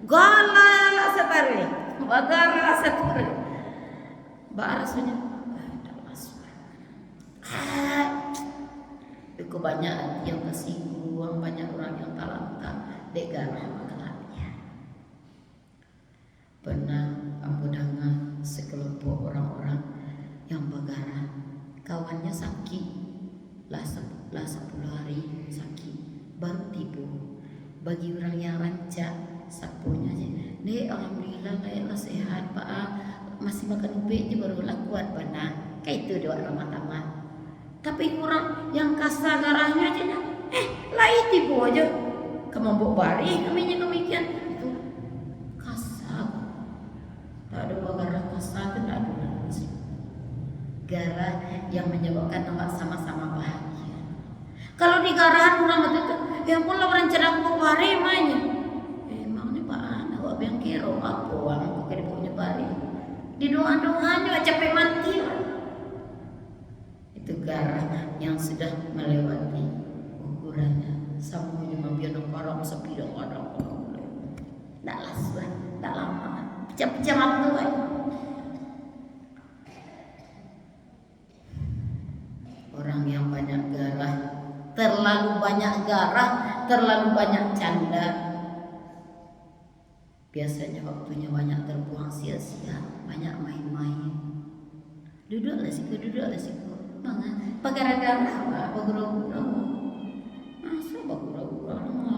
Galak setare, bagara setare. Barasnya, tak masuk. Itu banyak yang kasih uang, banyak orang yang talenta dek garah makalanya. Pernah aku dengar sekelompok orang-orang yang bagara, kawannya sakit, lah 10 hari sakit. Baru tipu. Bagi orang yang rancak sapunya aja. Nek alhamdulillah kayaklah sehat Pak. Masih makan ubi aja baru kuat bana. Kayak itu doa ramah-ramah. Tapi orang yang kasar garahnya aja lah tipu aja. Kemambuk bari kaminya demikian. Itu kasar. Tak ada garah kasar, tak ada. Garah yang menyebabkan awak sama-sama bahagia. Kalau di garahan orang betul, yang pun orang cerah kok hari mainnya. Emangnya Pak Ana, awak biang kero apa orang kok punya bari. Di doa-doanya capek mati. Itu garah yang sudah melewati ukurannya. Samunya mabian orang sepi dan orang. Tak laslah, tak lama. Pecah-pecah waktu kan. Orang yang banyak garah, terlalu banyak banyak garah, terlalu banyak canda. Biasanya waktunya banyak terbuang sia-sia, banyak main-main. Duduklah siku. Mana? Pagara-gara, pagura-gura. Masa pagura-gura lama.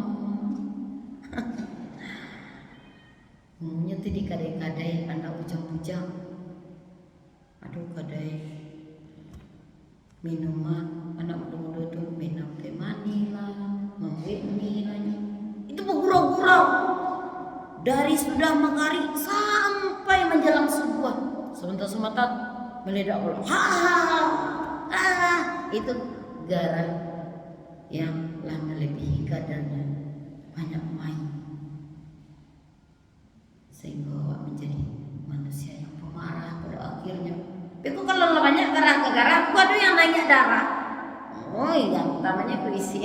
Ngomongnya tuh di kadai-kadai anak bujang-bujang. Aduh kadai minuman anak muda-muda tuh minum teh manis lah, mie lah. Itu bergurau-gurau dari sudah magari sampai menjelang subuh. Sebentar meledak ulang. Itu gara yang lah melebihi kadarnya, banyak main sehingga awak menjadi manusia yang pemarah pada akhirnya. Tapi kalau banyak garah, ada yang naiknya darah. Oh iya, utamanya puisi.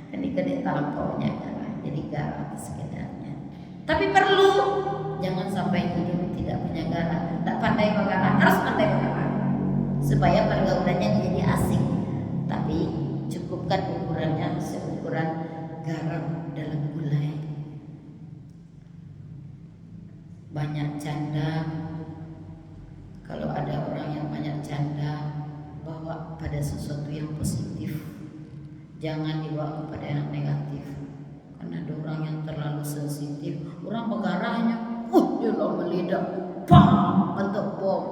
Ini gede tampaunya garah. Jadi garah itu sekedarnya. Tapi perlu, jangan sampai hidup tidak punya garah. Tak pandai bergarah, harus pandai bergarah. Supaya pergaulannya jadi asing. Tapi cukupkan ukurannya seukuran garam dalam gulai. Banyak canda. Kalau ada orang yang banyak canda, bawa pada sesuatu yang positif, jangan dibawa kepada yang negatif. Karena ada orang yang terlalu sensitif, orang bergarahnya, dia lah meledak, bentuk bom.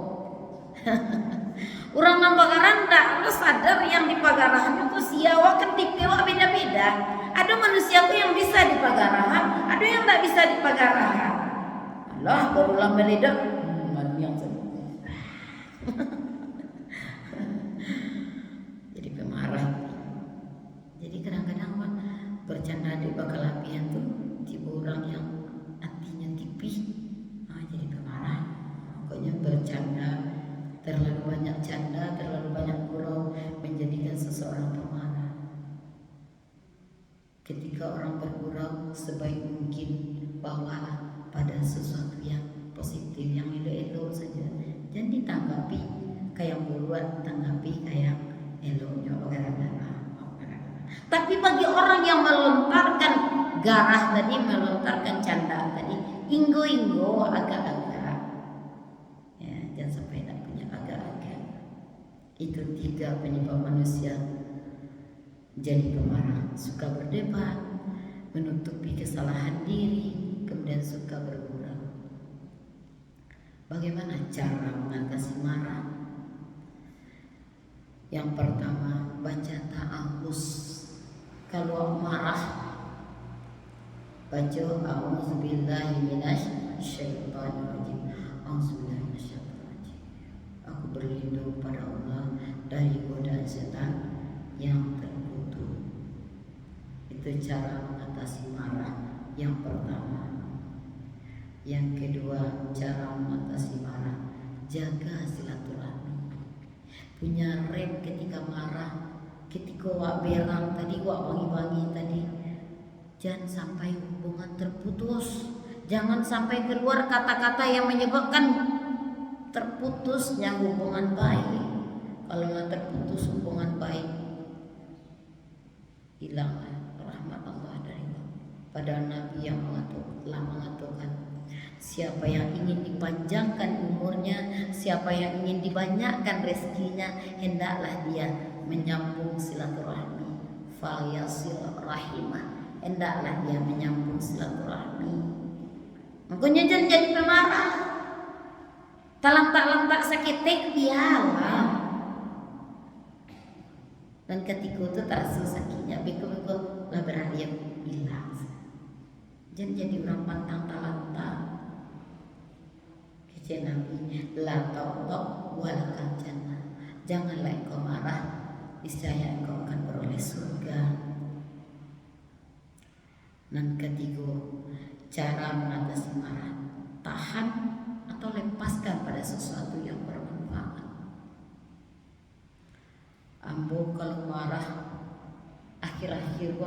Orang nambah tak sadar yang dipagarahan itu siawa ketipewa beda-beda. Ada manusia tuh yang bisa dipagarahan, ada yang tak bisa dipagarahan. Allah barulah meledak, yang jadi pemarah. Jadi kadang-kadang bercanda di bakal apian tuh tipe orang yang hatinya tipis, jadi pemarah. Pokoknya bercanda, terlalu banyak canda, terlalu banyak gurau menjadikan seseorang pemarah. Ketika orang bergurau, sebaik mungkin bawalah pada sesuatu yang positif, yang elok-elok saja. Jangan ditanggapi kayak buruan, tanggapi kayak eloknya gara-gara. Tapi bagi orang yang melontarkan garah tadi, melontarkan canda tadi, inggo-inggo, agak-agak, ya, jangan sampai tak punya agak-agak. Itu 3 penyebab manusia jadi pemarah: suka berdebat, menutupi kesalahan diri, kemudian suka bergurau. Bagaimana cara mengatasi marah? Yang pertama, baca ta'awuz. Kalau marah, baca a'udzubillahi minasyaitonirrajim. A'udzubillahi minasyaitonirrajim. Aku berlindung pada Allah dari godaan setan yang terkutuk. Itu cara mengatasi marah yang pertama. Yang kedua, cara mengatasi marah, jaga silaturahmi. Punya rem ketika marah, ketika wak berang tadi, wak bangi-bangi tadi, jangan sampai hubungan terputus. Jangan sampai keluar kata-kata yang menyebabkan terputusnya hubungan baik. Kalau terputus hubungan baik, hilanglah rahmat Allah dari Allah. Padahal Nabi yang telah mengatakan, siapa yang ingin dipanjangkan umurnya, siapa yang ingin dibanyakkan rezekinya, hendaklah dia menyambung silaturahmi. Falyasil rahimah, hendaklah dia menyambung silaturahmi. Makanya jangan jadi pemarah. Talantak-lantak sakitek biarlah. Dan ketika itu tak sakitnya, beko-beko lah berharian bilang. Jangan jadi orang pantang talanta. Kece Nabi, la ta'tok walakan jannah. Janganlah engkau marah, niscaya engkau akan beroleh surga. Dan ketiga, cara mengatasi marah, tahan atau lepaskan pada sesuatu yang bermanfaat. Ambo kalau marah, akhir-akhir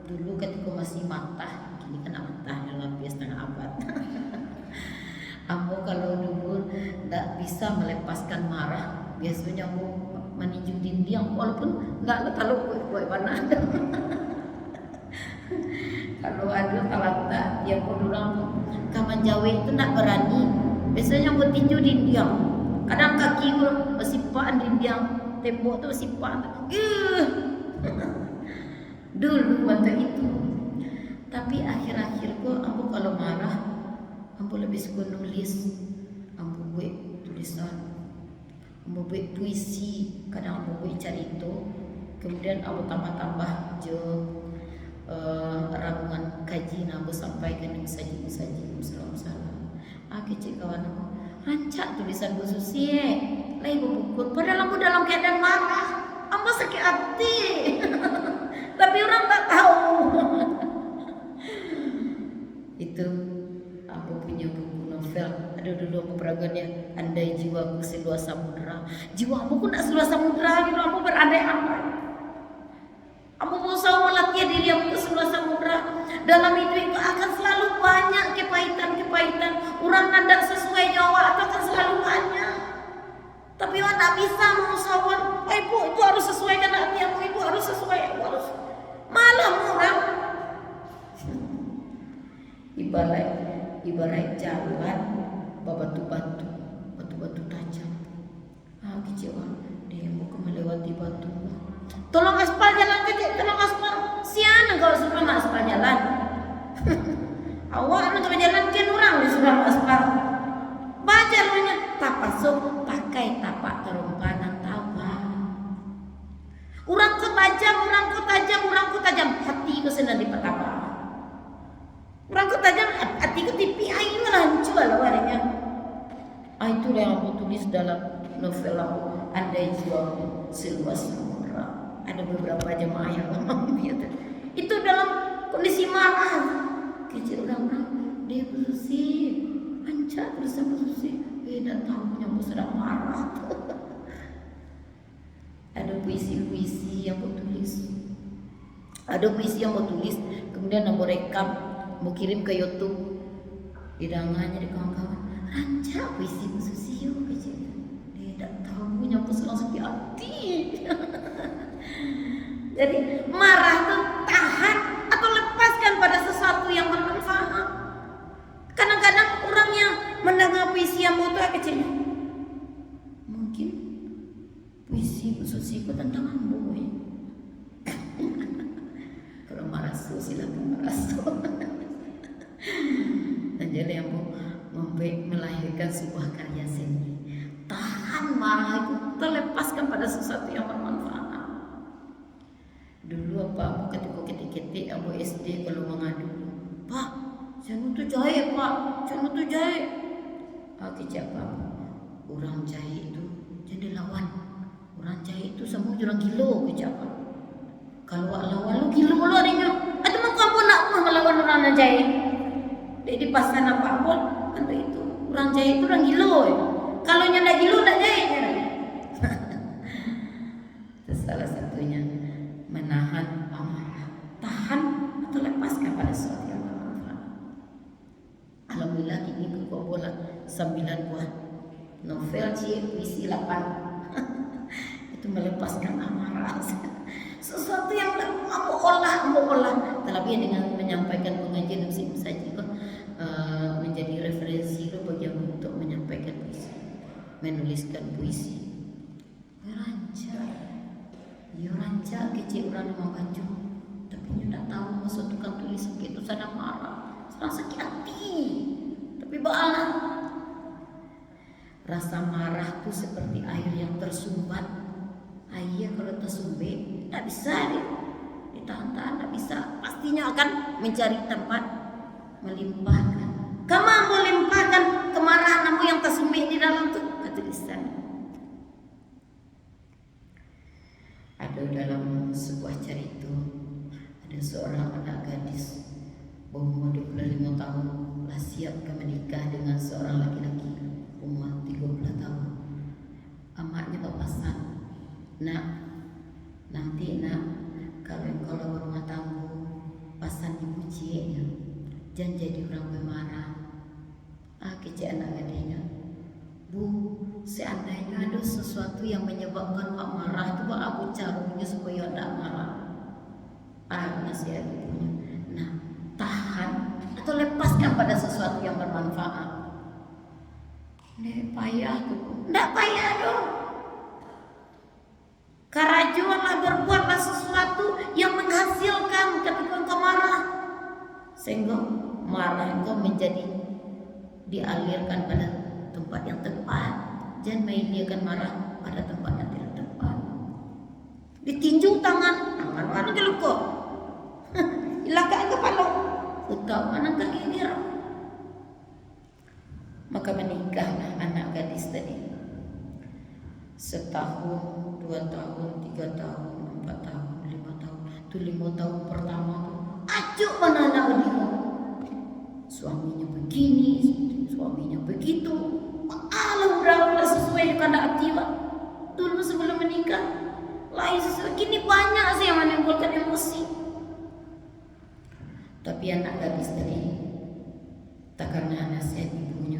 dulu ketika masih matah, kini kena matah dalam setengah abad. Ambo kalau dulu tidak bisa melepaskan marah, biasanya ambo meninju dinding, walaupun tidak tahu kue mana. Kalau ada talanta dia pun orang kaman Jawa itu nak berani. Biasanya buat tinju dindiang. Kadang kaki gua bersipaan dindiang, tembok tu bersipaan. Dulu waktu itu. Tapi akhir-akhir gua ambo kalau marah, ambo lebih suka nulis. Ambo buat tulisan. Ambo buat puisi, kadang ambo buat cerita. Kemudian ambo tambah-tambah je ramungan kaji ambo sampaikan dengan saji-saji salam-salam. Kecil kawan aku rancak tulisan Bu Susi lain berpukul padahal ambo dalam keadaan marah, ambo sakit hati. Tapi orang tak tahu. Itu ambo punya buku novel. Ada dulu ambo peragannya andai jiwaku seluas samudera. Jiwa ambo pun tak seluas samudera gitu, ambo berandai-andai. Ambo berusaha melatih diri ambo seluas samudera. Dalam hidup itu akan selalu banyak kepahitan-kepahitan. Orang nandak sesuai nyawa itu akan selalu banyak. Tapi orang tak bisa mengusahakan, ibu itu harus sesuai dengan hati aku, ibu harus sesuai, aku harus malah orang. Ibarat jalan batu-batu tajam. Kecewa dia mau melewati batu. Tolong aspal jalan kecil, tolong aspal. Siana kalau suruh nak aspal jalan. Awak nak jalan kan orang disuruh aspal. Baca rumahnya tak pasuk pakai tapak terompanan tapak. Orang ku tajam, hati ku senang dipetapa. Orang ku tajam, hati ku tipi ayu hancur lah warnanya. Itu yang aku tulis dalam novel aku, Andai Jiwaku Seluas Samudera. Ada beberapa jemaah yang mengambil itu dalam kondisi marah. Kecil orang dia Susi ancak bersama Susi. Dan tahu yang sedang marah. Ada puisi-puisi yang aku tulis. Kemudian aku rekam, mau kirim ke YouTube. Hidangannya di kawan-kawan. Ancak puisi Susi kecil. Dia tak tahu yang sedang sepi hati. Jadi marah itu tahan atau lepaskan pada sesuatu yang bermanfaat. Kadang-kadang orang yang mendengar puisi yang itu kecilnya, mungkin puisi Susiku tentang ambo. Kalau marah silakan marah. Dan jadi ambo melahirkan sebuah karya seni. Tahan marah itu, terlepaskan pada sesuatu yang bermanfaat. Dulu apa ketika ambo SD kalau mengadu, Pak, jangan tu jahit Pak, jangan tu jahit. Kecap apa? Orang jahit itu jadi lawan. Orang jahit itu semua orang gilo kecap. Kalau lawan lu gilo lu adanya. Ada mak kamu nak melawan orang jahit. Di pasan apa pun, kan itu orang jahit itu orang gilo. Kalau nyanda gilo tak jahit. Salah satunya menahan amarah, tahan atau lepaskan pada sesuatu yang bermanfaat. Alhamdulillah kini berkumpul 9 buah novel, puisi 8. Itu melepaskan amarah. Sesuatu yang aku olah. Terlebih dengan menyampaikan pengajian musik saja menjadi referensi bagi aku untuk menyampaikan puisi, menuliskan puisi. Rancak kecil orang yang membaca, tapi dia tak tahu maksud tukang tulis itu sedang marah, sedang sakit hati. Tapi baalah, rasa marah itu seperti air yang tersumbat. Air kalau tersumbat tak bisa ditahan-tahan, tak bisa. Pastinya akan mencari tempat melimpahkan. Kamu mau limpahkan kemarahanmu yang tersumbat di dalam tulisan. Ada dalam sebuah cerita, ada seorang anak gadis berumur 25 tahun telah siap menikah dengan seorang laki-laki umur 30 tahun. Amatnya berpesan, nak, nanti nak, kalau berumah tangga, pasan ibu ciknya, jangan jadi orang pemarah. Kecil anak gadisnya, Bu, seandainya ada sesuatu yang menyebabkan Wak marah, tu Wak aku caranya supaya tak marah. Nasihat ibunya. Nah, Nek payah tuh. Ndak payah dong. Kerajuanlah, berbuatlah sesuatu yang menghasilkan ketika engkau marah, sehingga marah engkau menjadi dialirkan pada tempat yang tepat. Jangan media marah pada tempat yang tidak tepat. Ditinju tangan mana geluk kok. Ilaka kepala. Utau mana kegigir. Maka menikahlah anak gadis tadi. Setahun, 2 tahun, 3 tahun, 4 tahun, 5 tahun. Itu 5 tahun pertama tuh acuk mana anak gadis. Suaminya begini, suaminya begitu. Udah sesuai dengan hati Pak. Dulu sebelum menikah lain sesuai. Kini banyak sih yang menimbulkan emosi. Tapi anak gadis tadi tak karena nasihat ibunya.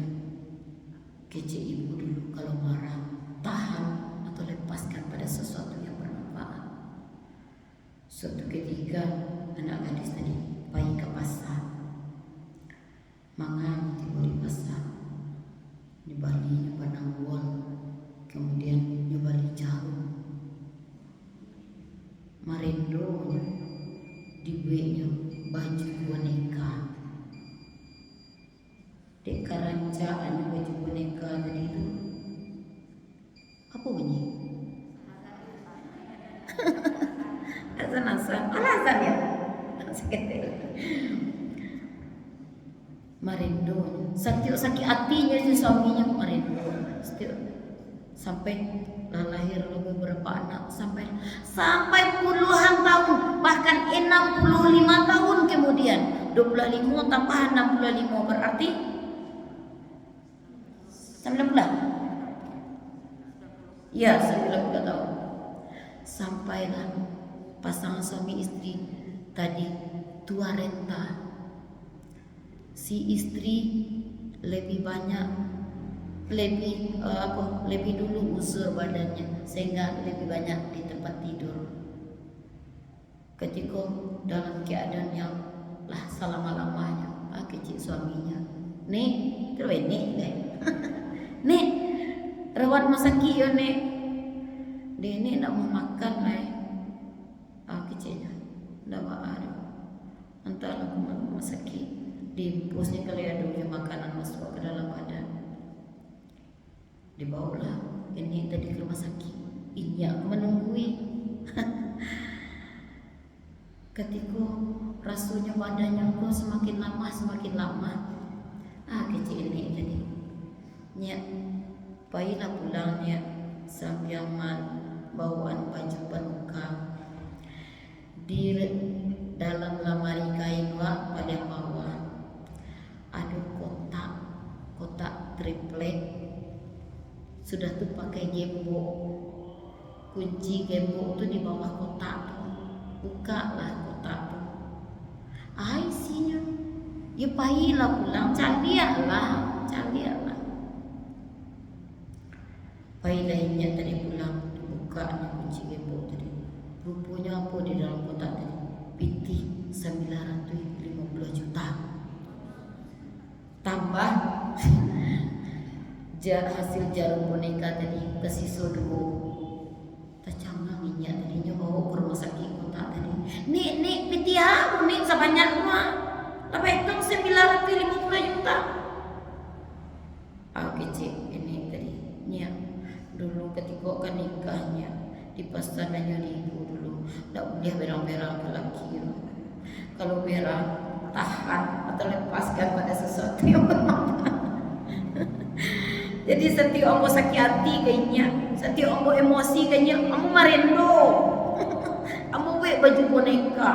Kece ibu dulu kalau marah, tahan atau lepaskan pada sesuatu yang bermanfaat. Suatu ketika anak gadis tadi pergi ke pasar. Mangan tiba di pasar. Di Bali nyoba nanggol, kemudian nyoba jarum. Marindo di buenya baju boneka. Dek karancaan baju boneka tadi itu apa bunyi? Azan alasan ya. Marindo, sakit hatinya si suaminya Marindo. Sampai lahir beberapa anak sampai puluhan tahun, bahkan 65 tahun kemudian. 25 tambah 65 berarti 90. Ya, 90 tahun. Sampailah pasangan suami istri tadi tua renta. Si istri lebih dulu usur badannya sehingga lebih banyak di tempat tidur. Ketika dalam keadaan yang selama-lamanya kecil suaminya, nih terus deh, nih rawat masaki yo nih, dia nak mau makan kecilnya, ndak ada, entah aku mau masaki. Diimpusnya kali ada makanan masuk ke dalam badan. Dibawalah ini tadi ke rumah sakit. Iya menunggui. Ketika rasanya badannya kok semakin lama. Kecil ini jadi. Nyak, bayilah pulangnya sambiaman bawaan baju penuka di dalam lemari kain pada bawah. Ada kotak triplek sudah tuh pakai gembok, kunci gembok tuh di bawah kotak tuh, bukalah kotak tuh, isinya ya pahilah pulang, calialah pahi lainnya tadi pulang, dibuka kunci gembok tadi, rupanya apa di dalam kotak tadi, pitih 950 juta. Tambah hasil jarum boneka tadi kesisa dulu. Tercangang minyak tadinya bawa ke rumah sakit kota tadi. Nik pitiah nik sebanyak rumah. Tapi itu 950 juta. Kecil ini tadi. Nya dulu ketika kan nikahnya di pasangannya ibu dulu. Tak boleh berang-berang ke laki. Kalau berang tahan atau lepaskan pada sesuatu yang bermanfaat. Jadi setiap ombo sakit hati kayaknya, setiap ombo emosi kayaknya, kamu marindo, kamu buat baju boneka,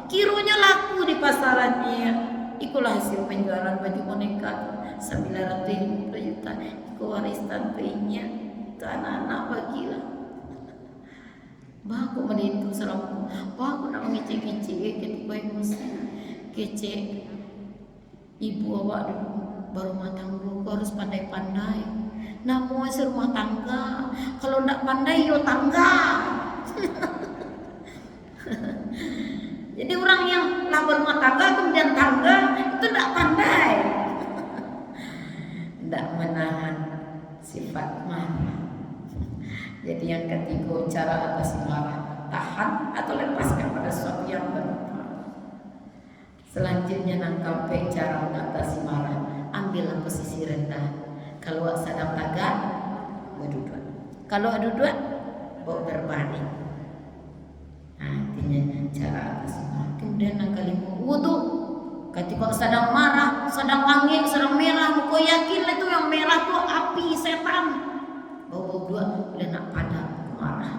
kirunya laku di pasarannya. Ikulah hasil penjualan baju boneka 950 juta. Iku warisan kayaknya ke anak-anak bagilah. Baku menipu selama, baku nak ngecek-ngecek ketika emosi. Kece ibu awak dulu baru rumah tangga kau harus pandai-pandai. Namun serumah tangga, kalau ndak pandai yo tangga. Jadi orang yang lah berumah tangga kemudian tangga itu ndak pandai, ndak menahan sifat marah. Jadi yang ketiga, cara atasi marah, tahan atau lepaskan pada sesuatu yang bermanfaat. Selanjutnya nangkampe cara mengatasi marah, ambillah posisi rendah. Kalau sedang tagak, berduduk. Kalau duduk, bawa berbaring. Nah, artinya cara atasi marah. Kemudian yang kelima, wudu. Ketika sedang marah, sedang angin, sedang merah, kau yakin itu yang merah itu api setan. Bawa dua, boleh nak padam marah.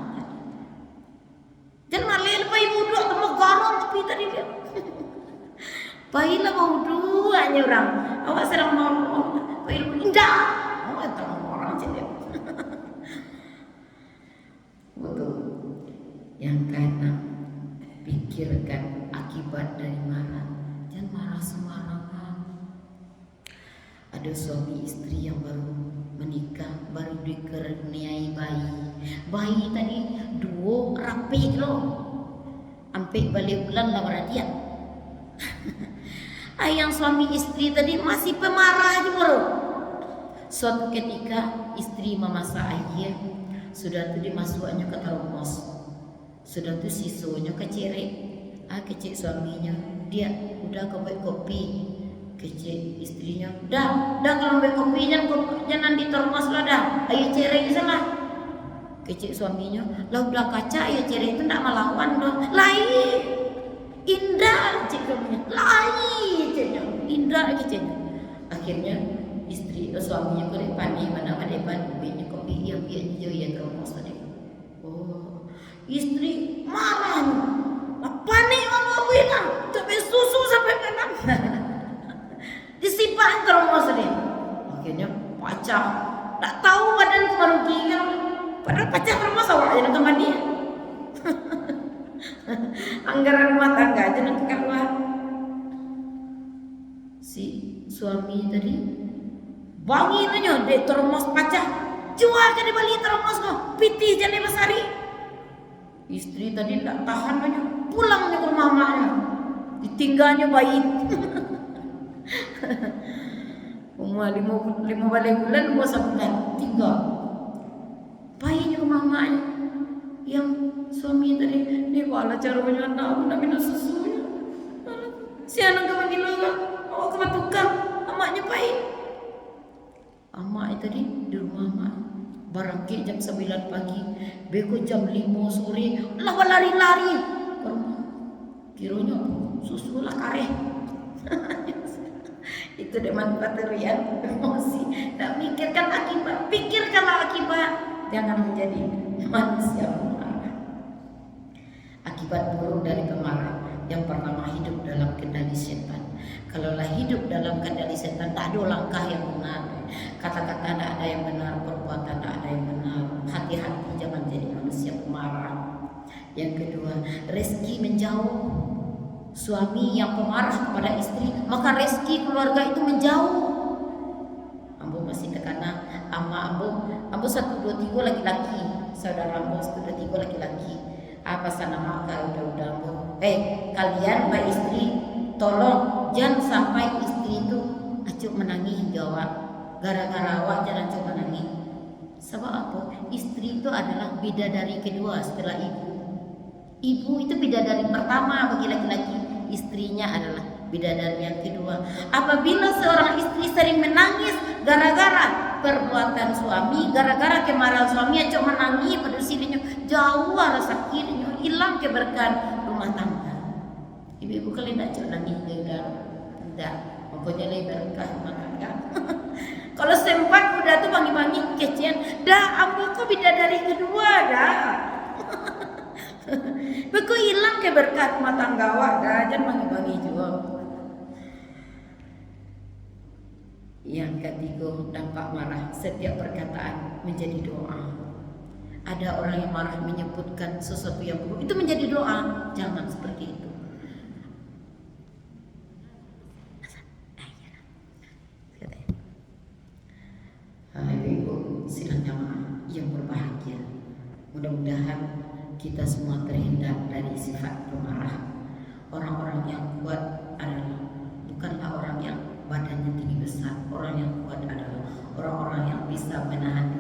Dan malil pai wudu atau garam api tadi dia. Baiklah bau duanya orang. Awak sedang mau baik indah. Awak tak mau orang jadi. Betul. Yang keenam, pikirkan akibat dari marah. Jangan marah sembarangan. Ada suami istri yang baru menikah, baru dikaruniai bayi. Bayi tadi dua rapi loh. Sampai balik bulan lah dia. Yang suami istri tadi masih pemarah aja bro. Suatu ketika istri memasak air, sudah tu dimasukkannya ke termos, sudah tu sisunya kecerek. Kecik suaminya, dia udah buat kopi. Kecik istrinya, dah kalau buat kopinya jangan di termos lah dah. Ayo cerek salah. Kecik suaminya, lah udah kaca ayo cerek itu ndak melawan doh. Lain. Indah cikgunya, lain cikgunya, indah cikgunya. Akhirnya istri suaminya ke depan ni mana depan binya kopi yang dia jauh ya termos tadi. Oh, istri marah, panik mama bilang, sampai susu sampai mana, disimpan termos tadi. Akhirnya pecah, tak tahu badan merugikan, padahal pecah termos awak yang teman dia. Anggaran rumah tangga aja nanti keluar. Si suami tadi bangi nanya dek termos pecah, jual ke di balik termos kau, piti jadi besari. Istri tadi tak tahan nanya, pulang ke rumah maknya, ditinggalnya bayi. Umur lima balik bulan, umur sebulan, tinggal bayinya rumah maknya. Yang suami tadi, ni wala cara menyana aku nak minum susunya. Si anak kemanggil orang, awak ke tukang, amaknya baik. Amak tadi di rumah amak, barangkali jam 9 pagi, beko jam 5 sore, lah lari-lari ke rumah. Kiranya susu lah kareh. Itu deman baterian emosi. Tak mikirkan akibat, pikirkanlah akibat. Jangan menjadi manusia pemarah. Akibat buruk dari pemarah, yang pertama hidup dalam kendali setan. Kalaulah hidup dalam kendali setan, tak ada langkah yang benar, kata-kata tak ada yang benar, perbuatan tak ada yang benar. Hati-hati jangan jadi manusia pemarah. Yang kedua, rezeki menjauh. Suami yang pemarah kepada istri, maka rezeki keluarga itu menjauh. Ambo masih tekanan, ambo 1, 2, 3 laki-laki, saudara ambo 1, 2, 3 laki-laki. Apa sana maka udah ambo. Kalian mbak istri, tolong jangan sampai istri itu acuk menangis jawab. Gara-gara awak jangan acuk menangis. Sebab apa? Istri itu adalah bidadari kedua setelah ibu. Ibu itu bidadari pertama bagi laki-laki, istrinya adalah bidadari yang kedua. Apabila seorang istri sering menangis gara-gara perbuatan suami, gara-gara kemarahan suami, acok menangis pada dirinya, jauh rasa sakitnya, hilang keberkahan rumah tangga. Ibu-ibu kalian tak acok nangis juga, tidak, pokoknya lebih berkah rumah tangga. Kalau sempat udah tuh bangi-bangi kecian, dah ambil kok bidadari kedua dah. Beku hilang keberkat rumah tangga awak dah, jangan bagi-bagi juga. Yang ketiga, dampak marah. Setiap perkataan menjadi doa. Ada orang yang marah menyebutkan sesuatu yang buruk, itu menjadi doa. Jangan seperti itu. Ibu sidang jamaah yang berbahagia, mudah-mudahan kita semua terhindar dari sifat pemarah. Orang-orang yang kuat adalah bukanlah orang yang badannya tinggi besar. Orang yang kuat adalah orang-orang yang bisa menahan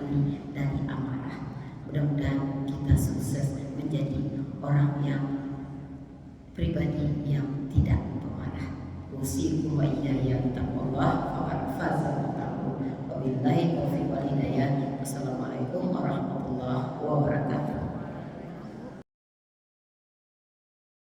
pribadi yang tidak pemarah. Usikum wa iyaya taqwallah faqad faza muttaqun. Wabillahi taufiq wal hidayah. Wassalamualaikum warahmatullahi wabarakatuh.